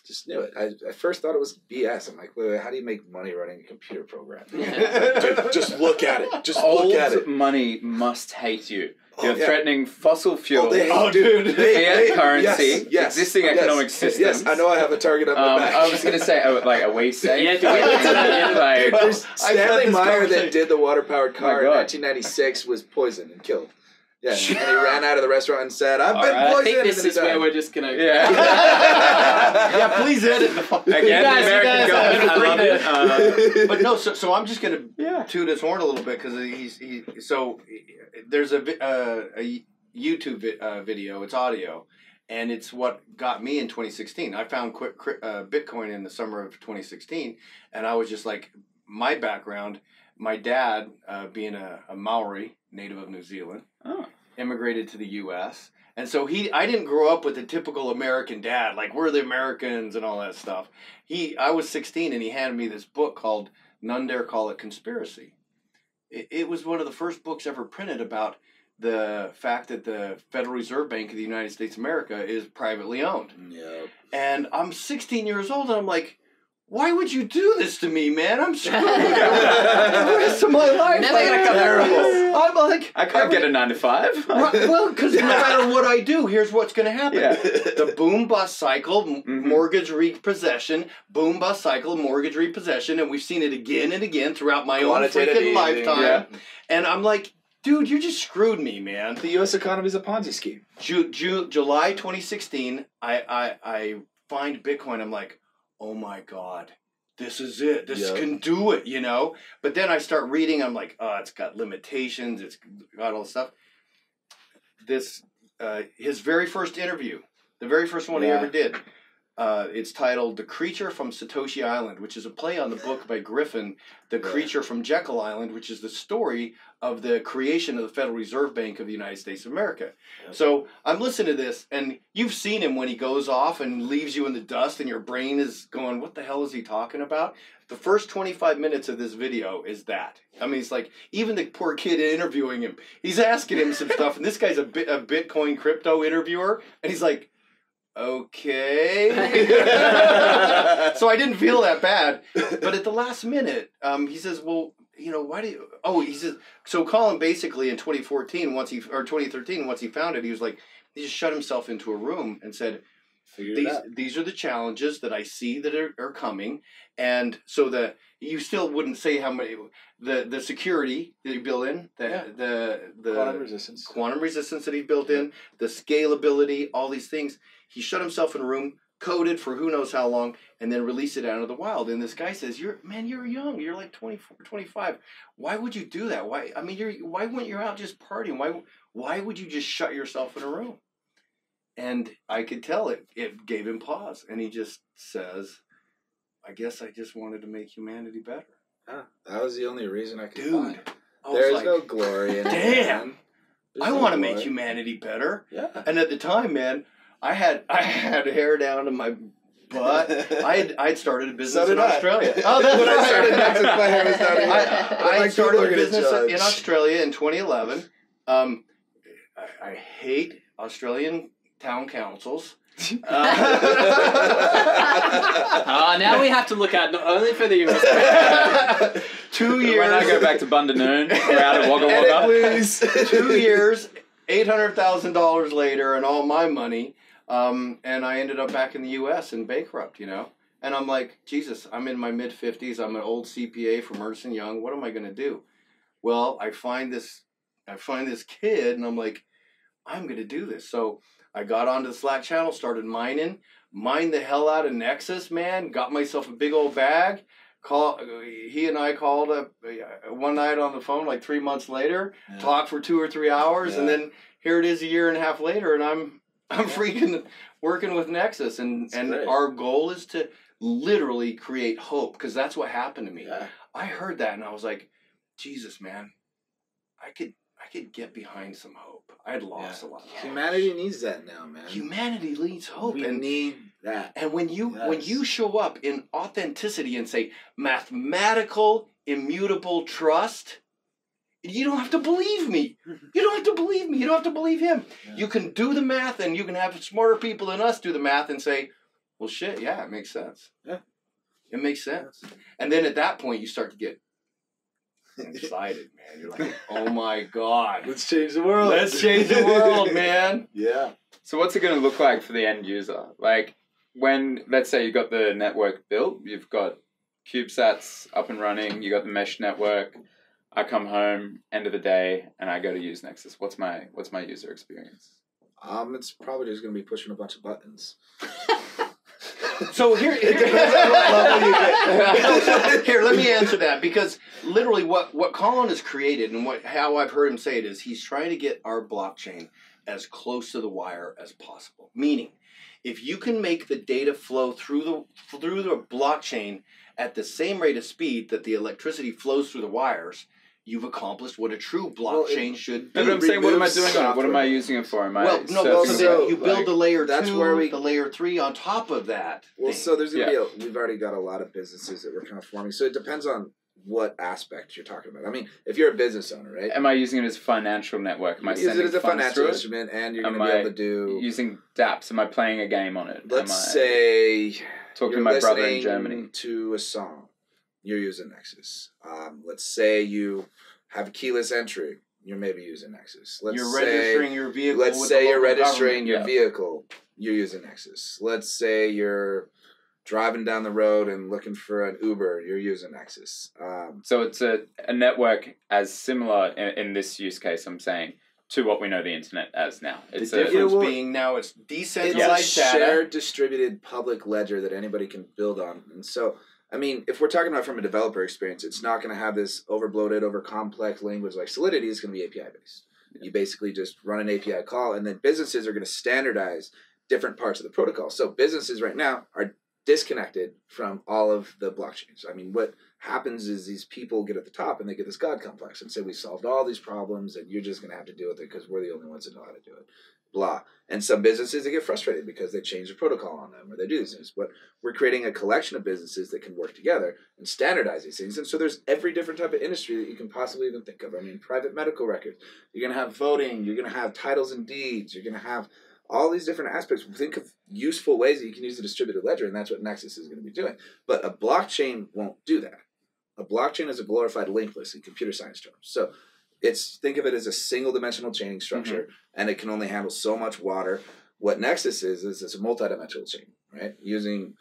Just knew it. I first thought it was BS. I'm like, wait, how do you make money running a computer program? Just look at it. Just look at it. Money must hate you. You're threatening fossil fuel, dude. fiat currency, existing economic systems. Yes, I know I have a target on my back. I was going to say, are we safe? Stanley Meyer that did the water-powered car in 1996 was poisoned and killed. Yeah, and he ran out of the restaurant and said, "I've been poisoned." I think this is where we're just gonna. Yeah, please edit the fuck. Again, the American government. I love it. But no, so I'm just gonna toot his horn a little bit, because there's a YouTube video. It's audio, and it's what got me in 2016. I found Bitcoin in the summer of 2016, and I was just like, my background. My dad, being a Maori, native of New Zealand, immigrated to the U.S. And so I didn't grow up with the typical American dad, like we're the Americans and all that stuff. I was 16 and he handed me this book called None Dare Call It Conspiracy. It was one of the first books ever printed about the fact that the Federal Reserve Bank of the United States of America is privately owned. Yep. And I'm 16 years old and I'm like, why would you do this to me, man? I'm screwed. The rest of my life. I'm like, I can't get a 9 to 5. Well, because no matter what I do, here's what's going to happen. Yeah. The boom bust cycle, mortgage repossession, boom bust cycle, mortgage repossession, and we've seen it again and again throughout my own freaking lifetime. Yeah. And I'm like, dude, you just screwed me, man. The U.S. economy is a Ponzi scheme. July 2016, I find Bitcoin. I'm like, oh my God, this is it. This can do it, But then I start reading. I'm like, oh, it's got limitations. It's got all this stuff. His very first interview, the very first one he ever did, It's titled "The Creature from Satoshi Island," which is a play on the book by Griffin, "The Creature from Jekyll Island," which is the story of the creation of the Federal Reserve Bank of the United States of America. Yep. So I'm listening to this, and you've seen him when he goes off and leaves you in the dust, and your brain is going, "What the hell is he talking about?" The first 25 minutes of this video is that. I mean, it's like, even the poor kid interviewing him, he's asking him some stuff, and this guy's a Bitcoin crypto interviewer, and he's like, okay. So I didn't feel that bad. But at the last minute, he says, well, you know, why do you... Oh, he says... So Colin basically in 2013, once he found it, he was like, he just shut himself into a room and said, these are the challenges that I see that are coming. And so you still wouldn't say how many... The security that he built in, the quantum resistance that he built in, the scalability, all these things. He shut himself in a room, coded for who knows how long, and then released it out into the wild. And this guy says, you're young. You're like 24, 25. Why would you do that? Why wouldn't you out just partying? Why would you just shut yourself in a room? And I could tell it gave him pause. And he just says, I guess I just wanted to make humanity better. Huh, that was the only reason I could find. There's like, no glory in it. Damn. I want to make humanity better. Yeah. And at the time, man, I had hair down to my butt. I'd started a business in Australia. Oh, that's when right. I started Nexus, my hair was down here. I started a business in Australia in 2011. I hate Australian town councils. Now we have to look out not only for the 2 years. When I go back to Bundanoon, we're out of Wagga Wagga. Please. 2 years, $800,000 later, and all my money, and I ended up back in the U.S. and bankrupt, you know. And I'm like, Jesus, I'm in my mid-50s. I'm an old CPA from Ernst & Young. What am I going to do? Well, I find this kid, and I'm like, I'm going to do this. So I got onto the Slack channel, started mined the hell out of Nexus, man. Got myself a big old bag. He and I called up one night on the phone, like 3 months later, talked for 2 or 3 hours, and then here it is a year and a half later, and I'm freaking working with Nexus, and our goal is to literally create hope, because that's what happened to me. Yeah. I heard that, and I was like, Jesus, man, I could get behind some hope. I had lost a lot. Humanity needs that now, man. Humanity needs hope. We need that. And when you show up in authenticity and say mathematical, immutable trust, you don't have to believe me. You don't have to believe me. You don't have to believe him. Yeah. You can do the math, and you can have smarter people than us do the math and say, well, shit, yeah, it makes sense. Yeah. It makes sense. And then at that point, you start to get excited, man. You're like, oh my God. Let's change the world. Let's change the world, man. Yeah. So what's it going to look like for the end user? Like, when, let's say you got the network built, you've got CubeSats up and running, you got the mesh network, I come home, end of the day, and I go to use Nexus. What's my user experience? It's probably just going to be pushing a bunch of buttons. So here, let me answer that, because literally what Colin has created and how I've heard him say it is he's trying to get our blockchain as close to the wire as possible. Meaning, if you can make the data flow through the blockchain at the same rate of speed that the electricity flows through the wires, you've accomplished what a true blockchain should do. But I'm saying, what am I doing on it? What am I using it for? You build the layer 2, the layer 3 on top of that. Well, so there's going to be we've already got a lot of businesses that we're kind of forming. So it depends on what aspect you're talking about. I mean, if you're a business owner, right? Am I using it as a financial network? Am I sending it as a financial funds instrument, and you're going to be able to do... using dApps? Am I playing a game on it? Let's say talking to my brother in Germany to a song. You're using Nexus. Let's say you have a keyless entry. You're maybe using Nexus. You're registering your vehicle. Let's say you're registering your vehicle. You're using Nexus. Let's say you're driving down the road and looking for an Uber. You're using Nexus. So it's a network as similar in this use case, I'm saying, to what we know the internet as now. It's the difference being now it's decentralized data. Shared, distributed public ledger that anybody can build on. And so... I mean, if we're talking about from a developer experience, it's not going to have this overbloated, over-complex language like Solidity. It's going to be API-based. Yeah. You basically just run an API call, and then businesses are going to standardize different parts of the protocol. So businesses right now are disconnected from all of the blockchains. I mean, what happens is these people get at the top and they get this God complex and say, we solved all these problems and you're just going to have to deal with it because we're the only ones that know how to do it. Blah. And some businesses, they get frustrated because they change the protocol on them or they do these things. But we're creating a collection of businesses that can work together and standardize these things. And so there's every different type of industry that you can possibly even think of. I mean, private medical records. You're going to have voting. You're going to have titles and deeds. You're going to have all these different aspects. Think of useful ways that you can use a distributed ledger, and that's what Nexus is going to be doing. But a blockchain won't do that. A blockchain is a glorified linked list in computer science terms. So think of it as a single dimensional chaining structure, and it can only handle so much water. What Nexus is it's a multidimensional chain, right? Using,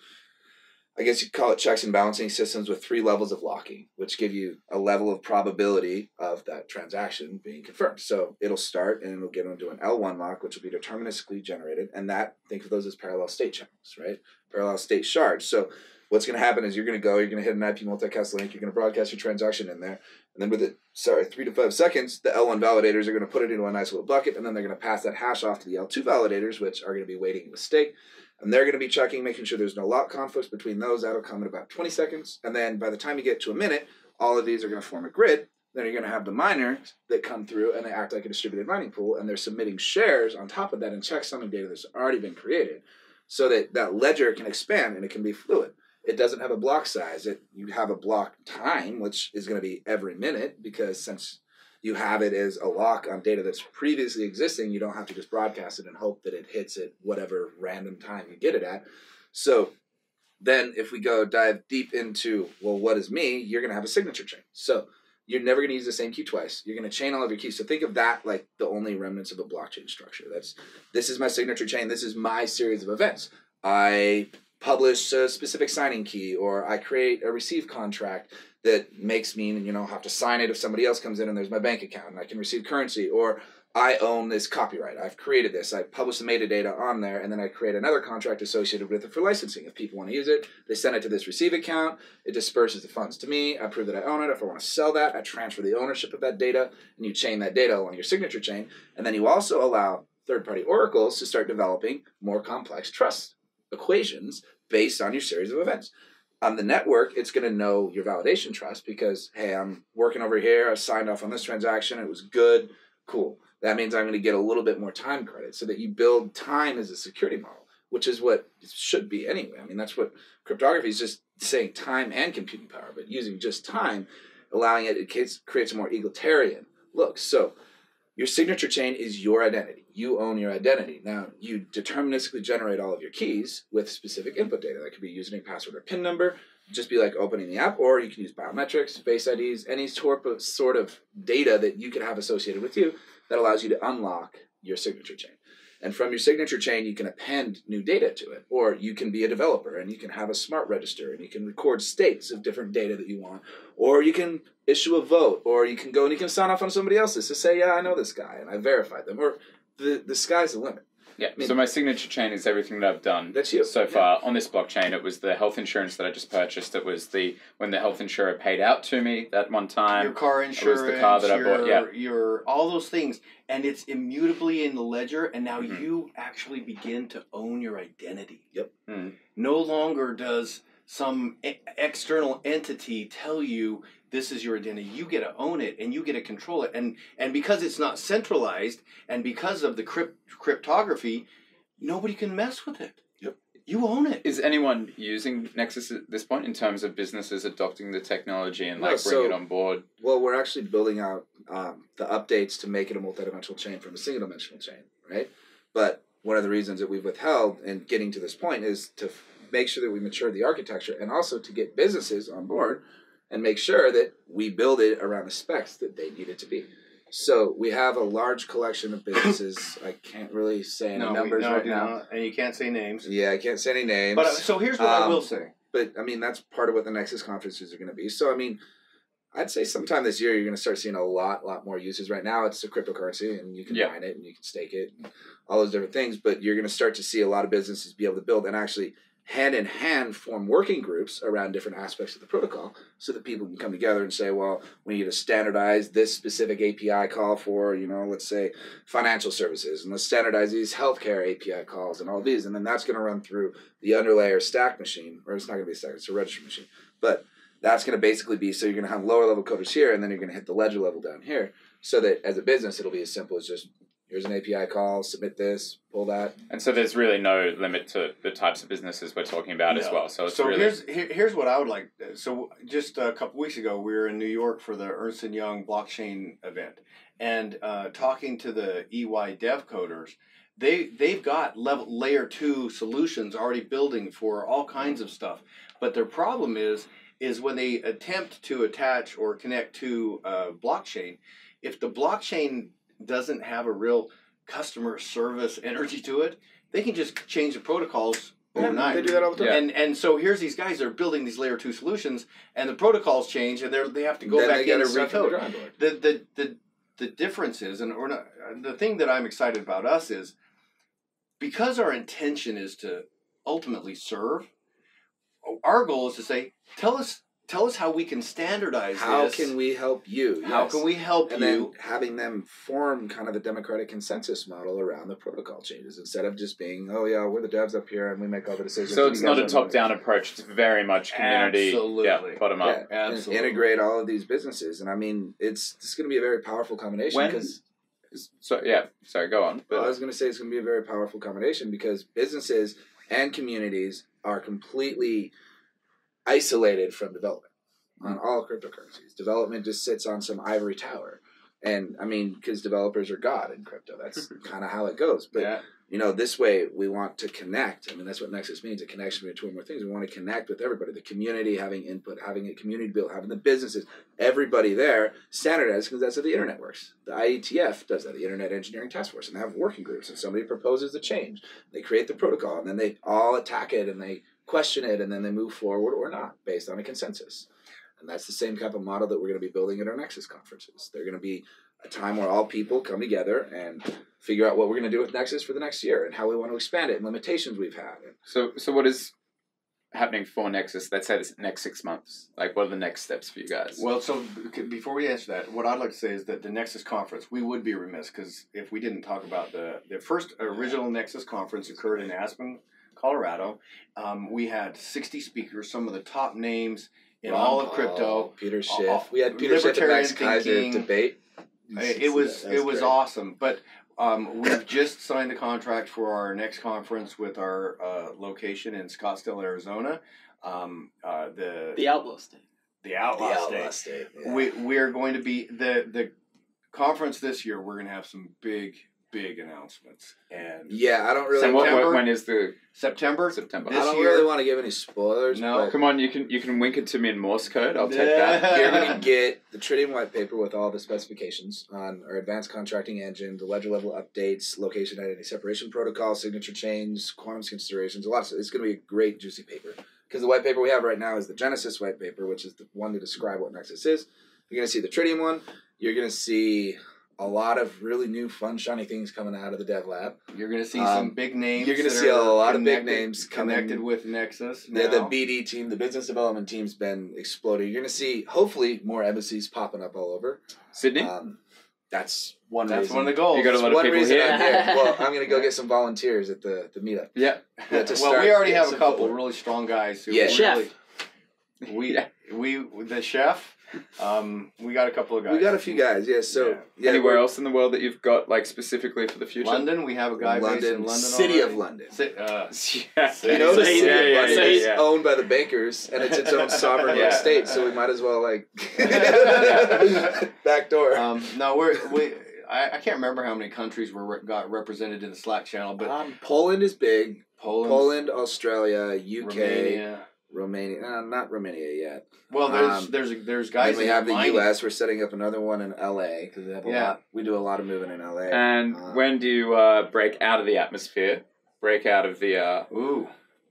I guess you call it checks and balancing systems with 3 levels of locking, which give you a level of probability of that transaction being confirmed. So it'll start and it'll get into an L1 lock, which will be deterministically generated. And that, think of those as parallel state channels, right? Parallel state shards. So what's going to happen is you're going to hit an IP multicast link, you're going to broadcast your transaction in there. And then within 3 to 5 seconds, the L1 validators are going to put it into a nice little bucket, and then they're going to pass that hash off to the L2 validators, which are going to be waiting with stake. And they're going to be checking, making sure there's no lock conflicts between those. That'll come in about 20 seconds. And then by the time you get to a minute, all of these are going to form a grid. Then you're going to have the miners that come through and they act like a distributed mining pool. And they're submitting shares on top of that and check summing data that's already been created so that that ledger can expand and it can be fluid. It doesn't have a block size. You have a block time, which is going to be every minute because since you have it as a lock on data that's previously existing, you don't have to just broadcast it and hope that it hits at whatever random time you get it at. So then if we go dive deep into, well, what is me? You're going to have a signature chain. So you're never going to use the same key twice. You're going to chain all of your keys. So think of that like the only remnants of a blockchain structure. This is my signature chain. This is my series of events. I publish a specific signing key, or I create a receive contract that makes me, have to sign it if somebody else comes in and there's my bank account and I can receive currency, or I own this copyright. I've created this. I publish the metadata on there, and then I create another contract associated with it for licensing. If people want to use it, they send it to this receive account. It disperses the funds to me. I prove that I own it. If I want to sell that, I transfer the ownership of that data, and you chain that data along your signature chain. And then you also allow third-party oracles to start developing more complex trust equations based on your series of events. On the network, it's going to know your validation trust because, hey, I'm working over here. I signed off on this transaction. It was good. Cool. That means I'm going to get a little bit more time credit so that you build time as a security model, which is what it should be anyway. I mean, that's what cryptography is, just saying time and computing power, but using just time, allowing it creates a more egalitarian look. So your signature chain is your identity. You own your identity. Now, you deterministically generate all of your keys with specific input data. That could be username, password, or PIN number. Just be like opening the app, or you can use biometrics, face IDs, any sort of data that you can have associated with you that allows you to unlock your signature chain. And from your signature chain, you can append new data to it, or you can be a developer and you can have a smart register and you can record states of different data that you want, or you can issue a vote, or you can go and you can sign off on somebody else's to say, yeah, I know this guy and I verified them, or the sky's the limit. Yeah, I mean, so my signature chain is everything that I've done so far. On this blockchain, it was the health insurance that I just purchased. It was when the health insurer paid out to me that one time. Your car insurance. It was the car that I bought, your all those things. And it's immutably in the ledger, and now you actually begin to own your identity. Yep. Mm. No longer does some external entity tell you this is your identity. You get to own it, and you get to control it. And because it's not centralized, and because of the cryptography, nobody can mess with it. Yep. You own it. Is anyone using Nexus at this point in terms of businesses adopting the technology and bringing it on board? Well, we're actually building out the updates to make it a multidimensional chain from a single dimensional chain, right? But one of the reasons that we've withheld in getting to this point is to make sure that we mature the architecture, and also to get businesses on board and make sure that we build it around the specs that they need it to be. So we have a large collection of businesses. I can't really say any numbers right now. And you can't say names. Yeah, I can't say any names. But so here's what I will say. But, I mean, that's part of what the Nexus conferences are going to be. So, I mean, I'd say sometime this year you're going to start seeing a lot more uses. Right now it's a cryptocurrency, and you can mine it and you can stake it and all those different things. But you're going to start to see a lot of businesses be able to build and actually hand in hand form working groups around different aspects of the protocol so that people can come together and say, well, we need to standardize this specific API call for, let's say financial services, and let's standardize these healthcare API calls and all these. And then that's going to run through the underlayer stack machine, or it's not going to be a stack, it's a register machine. But that's going to basically be, so you're going to have lower level coders here, and then you're going to hit the ledger level down here, so that as a business, it'll be as simple as just, here's an API call, submit this, pull that. And so there's really no limit to the types of businesses we're talking about as well. So here's what I would like. So just a couple weeks ago, we were in New York for the Ernst & Young blockchain event, and talking to the EY dev coders, they've got layer 2 solutions already building for all kinds of stuff. But their problem is when they attempt to attach or connect to blockchain, if the blockchain doesn't have a real customer service energy to it, they can just change the protocols overnight. They do that all the time. And so here's these guys that are building these layer 2 solutions, and the protocols change, and they have to go back in and recode. The difference is, the thing that I'm excited about us is, because our intention is to ultimately serve, our goal is to say, tell us how we can standardize this. How can we help you? How can we help and you? And then having them form kind of a democratic consensus model around the protocol changes, instead of just being, oh yeah, we're the devs up here and we make all the decisions. So it's not a top-down approach. It's very much community, bottom up. Yeah, absolutely. And integrate all of these businesses. And I mean, it's going to be a very powerful combination. Sorry, go on. Well, I was going to say it's going to be a very powerful combination because businesses and communities are completely isolated from development on all cryptocurrencies. Development just sits on some ivory tower. And I mean, because developers are God in crypto. That's kind of how it goes. But, this way we want to connect. I mean, that's what Nexus means, a connection between more things. We want to connect with everybody. The community having input, having a community built, having the businesses, everybody there standardized, because that's how the internet works. The IETF does that, the Internet Engineering Task Force, and they have working groups. And somebody proposes a change. They create the protocol, and then they all attack it, and they question it, and then they move forward or not based on a consensus. And that's the same type of model that we're going to be building at our Nexus conferences. They're going to be a time where all people come together and figure out what we're going to do with Nexus for the next year and how we want to expand it and limitations we've had. So what is happening for Nexus? Let's say this next 6 months. Like, what are the next steps for you guys? Well, so before we answer that, what I'd like to say is that the Nexus conference, we would be remiss because if we didn't talk about the first original Nexus conference occurred in Aspen, Colorado. We had 60 speakers, some of the top names in all of crypto. Peter Schiff. We had Peter Schiff and Max Kaiser debate. It was awesome. But we've just signed the contract for our next conference with our location in Scottsdale, Arizona. The Outlaw State. The Outlaw State. Yeah. We are going to be the conference this year. We're going to have some big announcements. And I don't really. When is the September? I don't really want to give any spoilers. No, come on, you can wink it to me in Morse code. I'll take that. You're going to get the Tritium white paper with all the specifications on our advanced contracting engine, the ledger level updates, location identity separation protocol, signature chains, quantum considerations. It's going to be a great juicy paper because the white paper we have right now is the Genesis white paper, which is the one to describe what Nexus is. You're going to see the Tritium one. You're going to see a lot of really new, fun, shiny things coming out of the dev lab. You're going to see some big names. You're going to see a lot of big names connected with Nexus. The BD team, the business development team's been exploding. You're going to see, hopefully, more embassies popping up all over. Sydney? That's one of the goals. You got a lot of people here. Well, I'm going to go get some volunteers at the meetup. Yeah. We already have a couple really strong guys who chef. The chef. We got a couple of guys. We got a few guys, Anywhere else in the world that you've got, like, specifically for the future? London, we have a guy based in London City of London. City It's owned by the bankers, and it's its own sovereign state, so we might as well, backdoor. I can't remember how many countries got represented in the Slack channel, but Poland is big. Poland, Australia, UK, Romania. Not Romania yet. Well, there's guys. And we have the U.S. We're setting up another one in L.A. because we have a lot. We do a lot of moving in L.A. And when do you break out of the atmosphere? Break out of the.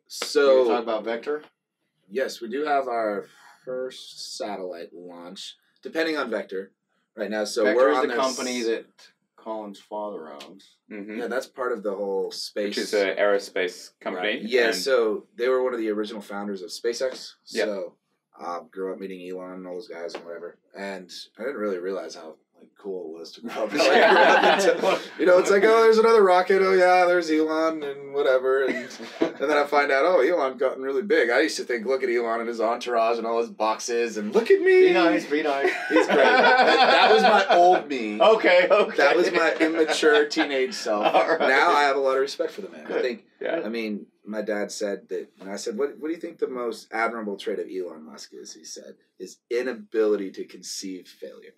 So you talk about Vector. Yes, we do have our first satellite launch, depending on Vector, right now. So Vector we're is on the company that Colin's father owns. Yeah, that's part of the whole space. Which is an aerospace company. Right. Yeah, so they were one of the original founders of SpaceX. Yep. So grew up meeting Elon and all those guys and whatever. And I didn't really realize how cool it was to grow up. You know, it's like, oh, there's another rocket. Oh, yeah, there's Elon and whatever. And then I find out, oh, Elon gotten really big. I used to think, look at Elon and his entourage and all his boxes and look at me. Be nice, be nice. He's great. That was my old me. Okay. That was my immature teenage self. Right. Now I have a lot of respect for the man. I think, yeah. I mean, my dad said that, and I said, what do you think the most admirable trait of Elon Musk is? He said, his inability to conceive failure.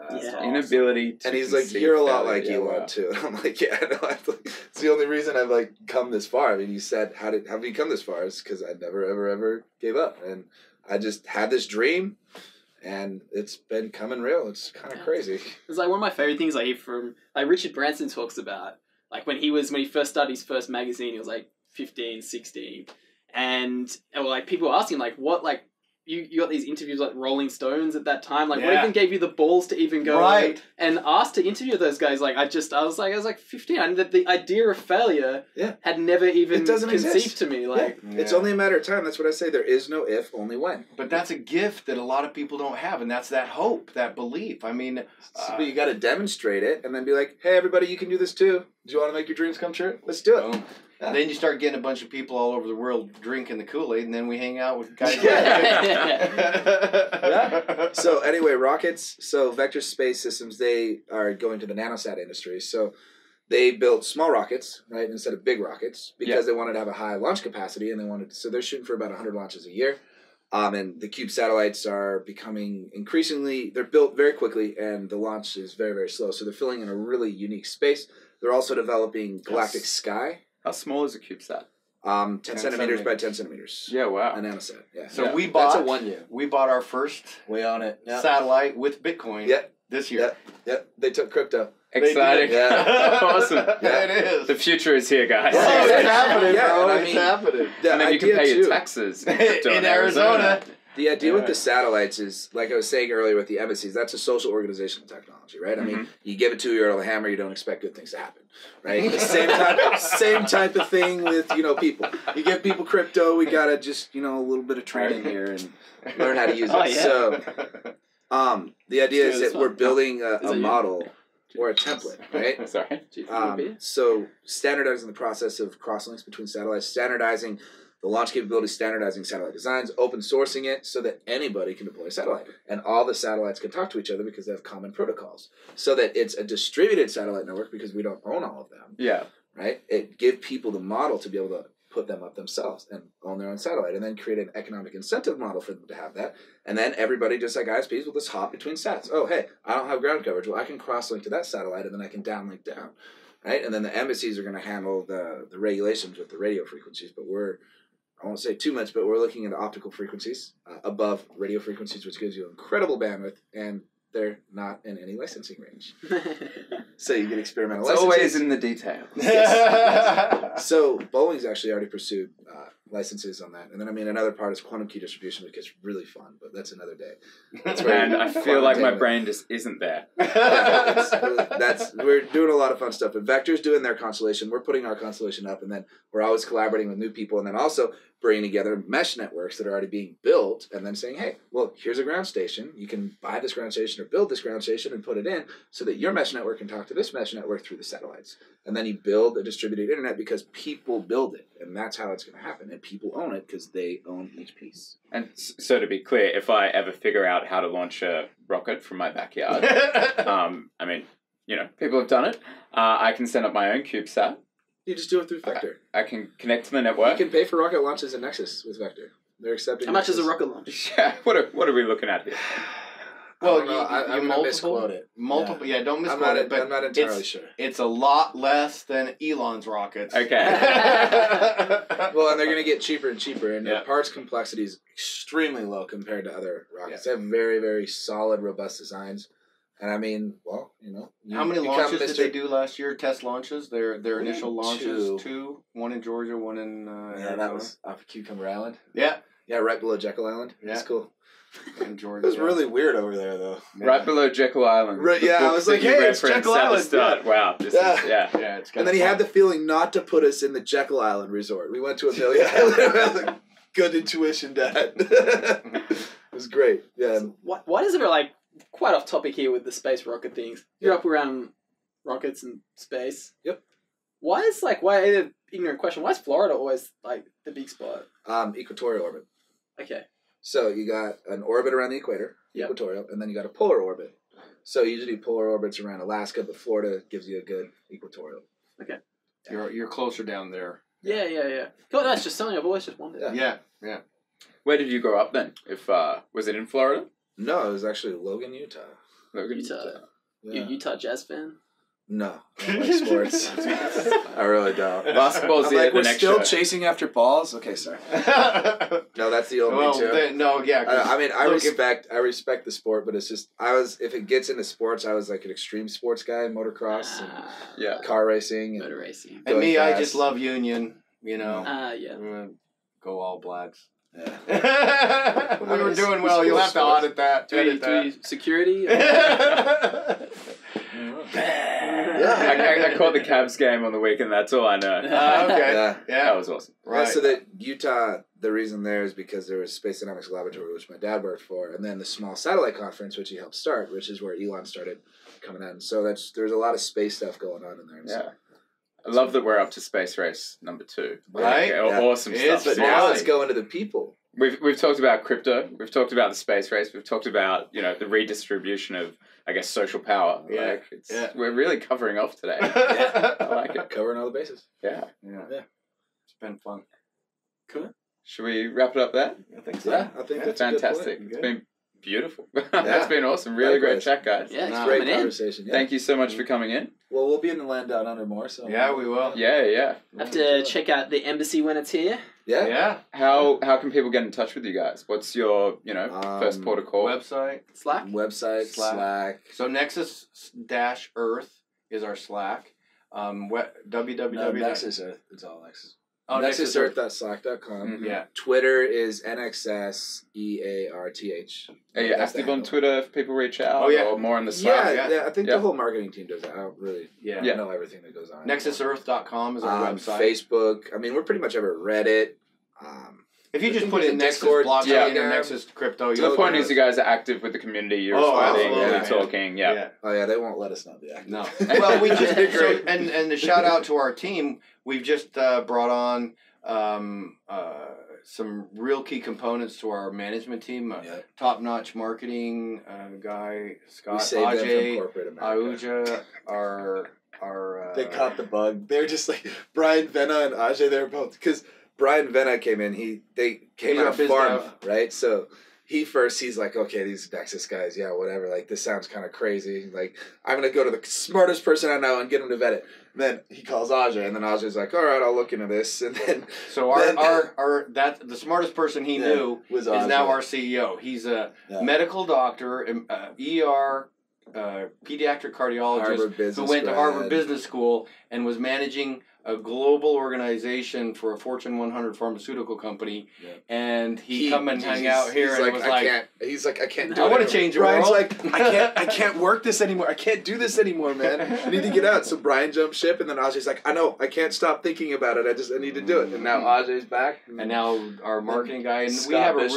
Awesome. Inability to and he's like, you're a lot like Elon too. And I'm like, yeah, no, it's the only reason I've come this far. I mean, you said, how have you come this far? It's because I never, ever gave up. And I just had this dream and it's been coming real. It's kind of crazy. It's like one of my favorite things I hear from, Richard Branson talks about, when he first started his first magazine, he was 15, 16. And people ask him, what, you got these interviews Rolling Stones at that time. What even gave you the balls to even go and ask to interview those guys? I was 15. And the idea of failure had never even conceived to me. It's only a matter of time. That's what I say. There is no if, only when. But that's a gift that a lot of people don't have, and that's that hope, that belief. I mean, but you got to demonstrate it, and then be like, "Hey, everybody, you can do this too. Do you want to make your dreams come true? Let's do it." Yeah. Then you start getting a bunch of people all over the world drinking the Kool-Aid, and then we hang out with guys. So anyway, rockets. So Vector Space Systems, they are going to the nanosat industry. So they built small rockets, right, instead of big rockets, because they wanted to have a high launch capacity, and so they're shooting for about 100 launches a year. And the Cube satellites are becoming increasingly, they're built very quickly, and the launch is very, very slow. So they're filling in a really unique space. They're also developing galactic sky. How small is a CubeSat? 10 centimeters by 10 centimeters. Yeah, wow. A nanosat. Yeah. So we bought that's a 1 year. We bought our first satellite with Bitcoin this year. Yep. They took crypto. Exciting. Yeah. Awesome. Yeah, it is. The future is here, guys. Oh, it's happening, bro. It's happening. And then you can pay your taxes in Arizona. The idea with the satellites is, like I was saying earlier with the embassies, that's a social organizational technology, right? I mean, you give a 2-year-old a hammer, you don't expect good things to happen, right? The same type of thing with, people. You give people crypto, we got to just, a little bit of training here and learn how to use it. Yeah. So the idea is that we're building a model or a template, right? Sorry. So standardizing the process of crosslinks between satellites, standardizing the launch capability, standardizing satellite designs, open sourcing it so that anybody can deploy a satellite. And all the satellites can talk to each other because they have common protocols. So that it's a distributed satellite network because we don't own all of them. Yeah. Right? It give people the model to be able to put them up themselves and own their own satellite, and then create an economic incentive model for them to have that. And then everybody, just like ISPs, will just hop between sats. Oh, hey, I don't have ground coverage. Well, I can cross-link to that satellite, and then I can downlink down. Right? And then the embassies are going to handle the regulations with the radio frequencies, but I won't say too much, but we're looking at optical frequencies above radio frequencies, which gives you incredible bandwidth, and they're not in any licensing range. So you get experimental licenses. Always in the details. Yes. So Boeing's actually already pursued licenses on that. And then, another part is quantum key distribution, which gets really fun, but that's another day. And I feel like my brain just isn't there. We're doing a lot of fun stuff. But Vector's doing their constellation. We're putting our constellation up, and then we're always collaborating with new people, and then also bringing together mesh networks that are already being built, and then saying, hey, well, here's a ground station. You can buy this ground station or build this ground station and put it in so that your mesh network can talk to this mesh network through the satellites. And then you build a distributed internet because people build it, and that's how it's going to happen. And people own it because they own each piece. And so to be clear, if I ever figure out how to launch a rocket from my backyard, people have done it. I can set up my own CubeSat. You just do it through Vector. I can connect to the network. You can pay for rocket launches in Nexus with Vector. They're accepting. How much is a rocket launch? Yeah, what are we looking at here? Well, I'm going to misquote it. Don't misquote it. But I'm not entirely sure. It's a lot less than Elon's rockets. Okay. Well, and they're going to get cheaper and cheaper, and the parts complexity is extremely low compared to other rockets. They have very, very solid, robust designs. And how many launches did they do last year? Test launches, their initial launches, 2. One in Georgia, one in Arizona. That was off of Cucumber Island. Yeah, right below Jekyll Island. Yeah, that's cool. in Georgia. It was really weird over there, though. Right below Jekyll Island. Right, yeah, I was like, hey, it's Jekyll Island. Yeah. Wow. Yeah, it's and then he had the feeling not to put us in the Jekyll Island resort. We went to Amelia Island. I was like, good intuition, Dad. It was great. Yeah. So why does it like quite off topic here with the space rocket things? You're up around rockets and space. Yep. Why ignorant question, why is Florida always like the big spot? Equatorial orbit. Okay. So you got an orbit around the equator, equatorial, and then you got a polar orbit. So usually polar orbits around Alaska, but Florida gives you a good equatorial. Okay. You're closer down there. Yeah. God, that's just something I've always just wondered. Yeah. Where did you grow up then? If was it in Florida? No, it was actually Logan, Utah. Utah. Yeah. Utah Jazz fan? No, I don't like sports. I really don't. Basketball's we're still chasing after balls? Okay, sorry. No, that's the old me too. I respect the sport, but it's just, if it gets into sports, I was like an extreme sports guy, motocross and car racing. And motor racing. And me, fast. I just love Union, you know. Yeah. Go All Blacks. Yeah. We were doing well. You'll have to audit that. Security? I caught the Cavs game on the weekend. That's all I know. Okay. Yeah, that was awesome. Right. So that Utah, the reason there is because there was Space Dynamics Laboratory, which my dad worked for, and then the Small Satellite Conference, which he helped start, which is where Elon started coming out. And so there's a lot of space stuff going on in there. And so, I love that we're up to Space Race number 2. Right? Awesome stuff. But now let's go into the people. We've talked about crypto. We've talked about the space race. We've talked about the redistribution of, I guess, social power. Yeah. We're really covering off today. I like it. Covering all the bases. Yeah. It's been fun. Cool. Should we wrap it up there? I think so. Yeah, I think that's fantastic. A good it's been beautiful. That's been awesome. Really great chat, guys. Yeah, it's great conversation. Yeah. Thank you so much for coming in. Well, we'll be in the land down under more. So yeah, we will. Yeah. Have to check out the embassy when it's here. Yeah. How can people get in touch with you guys? What's your first port of call? Website. Slack. So Nexus-Earth is our Slack. www. Nexus Earth. It's all Nexus. Oh, NexusEarth.slack.com. Mm-hmm. Yeah. Twitter is NXSEARTH. Are you active on Twitter if people reach out? Oh, yeah. Or more on the Slack? Yeah, I think the whole marketing team does that. I don't really know everything that goes on. NexusEarth.com is our website. Facebook. I mean, we're pretty much ever Reddit. If you just put in Nexus blockchain or Nexus crypto, the point is you guys are active with the community. You're responding, you're talking. Yeah. Oh yeah, they won't let us not be active. No. Well, we just and the shout out to our team. We've just brought on some real key components to our management team. Top notch marketing guy Scott Aja, our they caught the bug. They're just like Brian Venna and Ajay. They're both because Brian Venna came in. They came out of pharma, right? So he's like, okay, these Nexus guys, whatever. Like this sounds kind of crazy. Like I'm gonna go to the smartest person I know and get him to vet it. And then he calls Ajay, and then Ajay's like, all right, I'll look into this. And then the smartest person he knew is now our CEO. He's a medical doctor, ER. Pediatric cardiologist who went to Harvard Business School and was managing a global organization for a Fortune 100 pharmaceutical company, and he come and hang out here and was like, he's like, I can't do it. I want to change the world. Brian's like, I can't work this anymore. I can't do this anymore, man. I need to get out. So Brian jumped ship, and then Ajay's like, I know, I can't stop thinking about it. I need to do it. And now Ajay's back, and now our marketing guy, and we have a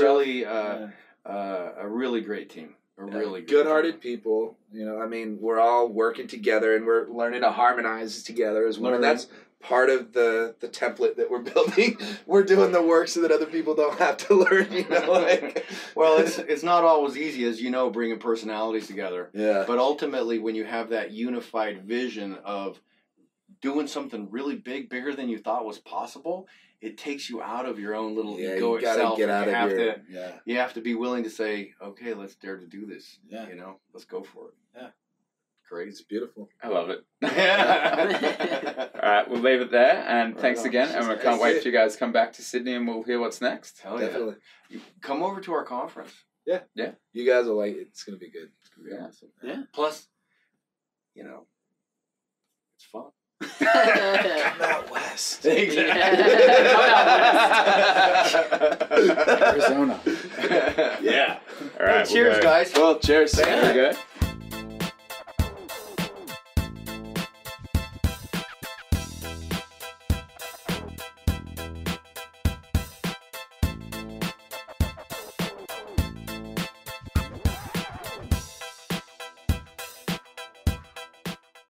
really great team. Really good-hearted people. I mean, we're all working together, and we're learning to harmonize together as well. And that's part of the template that we're building. We're doing the work so that other people don't have to learn. Well, it's not always easy, as bringing personalities together. Yeah. But ultimately, when you have that unified vision of doing something really bigger than you thought was possible, it takes you out of your own little ego itself. You have to be willing to say, okay, let's dare to do this. Yeah. Let's go for it. Yeah. Great. It's beautiful. I love it. All right, we'll leave it there. And thanks again. And we can't wait for you guys to come back to Sydney and we'll hear what's next. Hell definitely. Yeah. Come over to our conference. Yeah. You guys will like it. It's going to be good. It's going to be awesome. Yeah. Plus, it's fun. Come out west. Exactly. Come out west. Arizona. Yeah. All right. Cheers, guys. Well, cheers. There we go.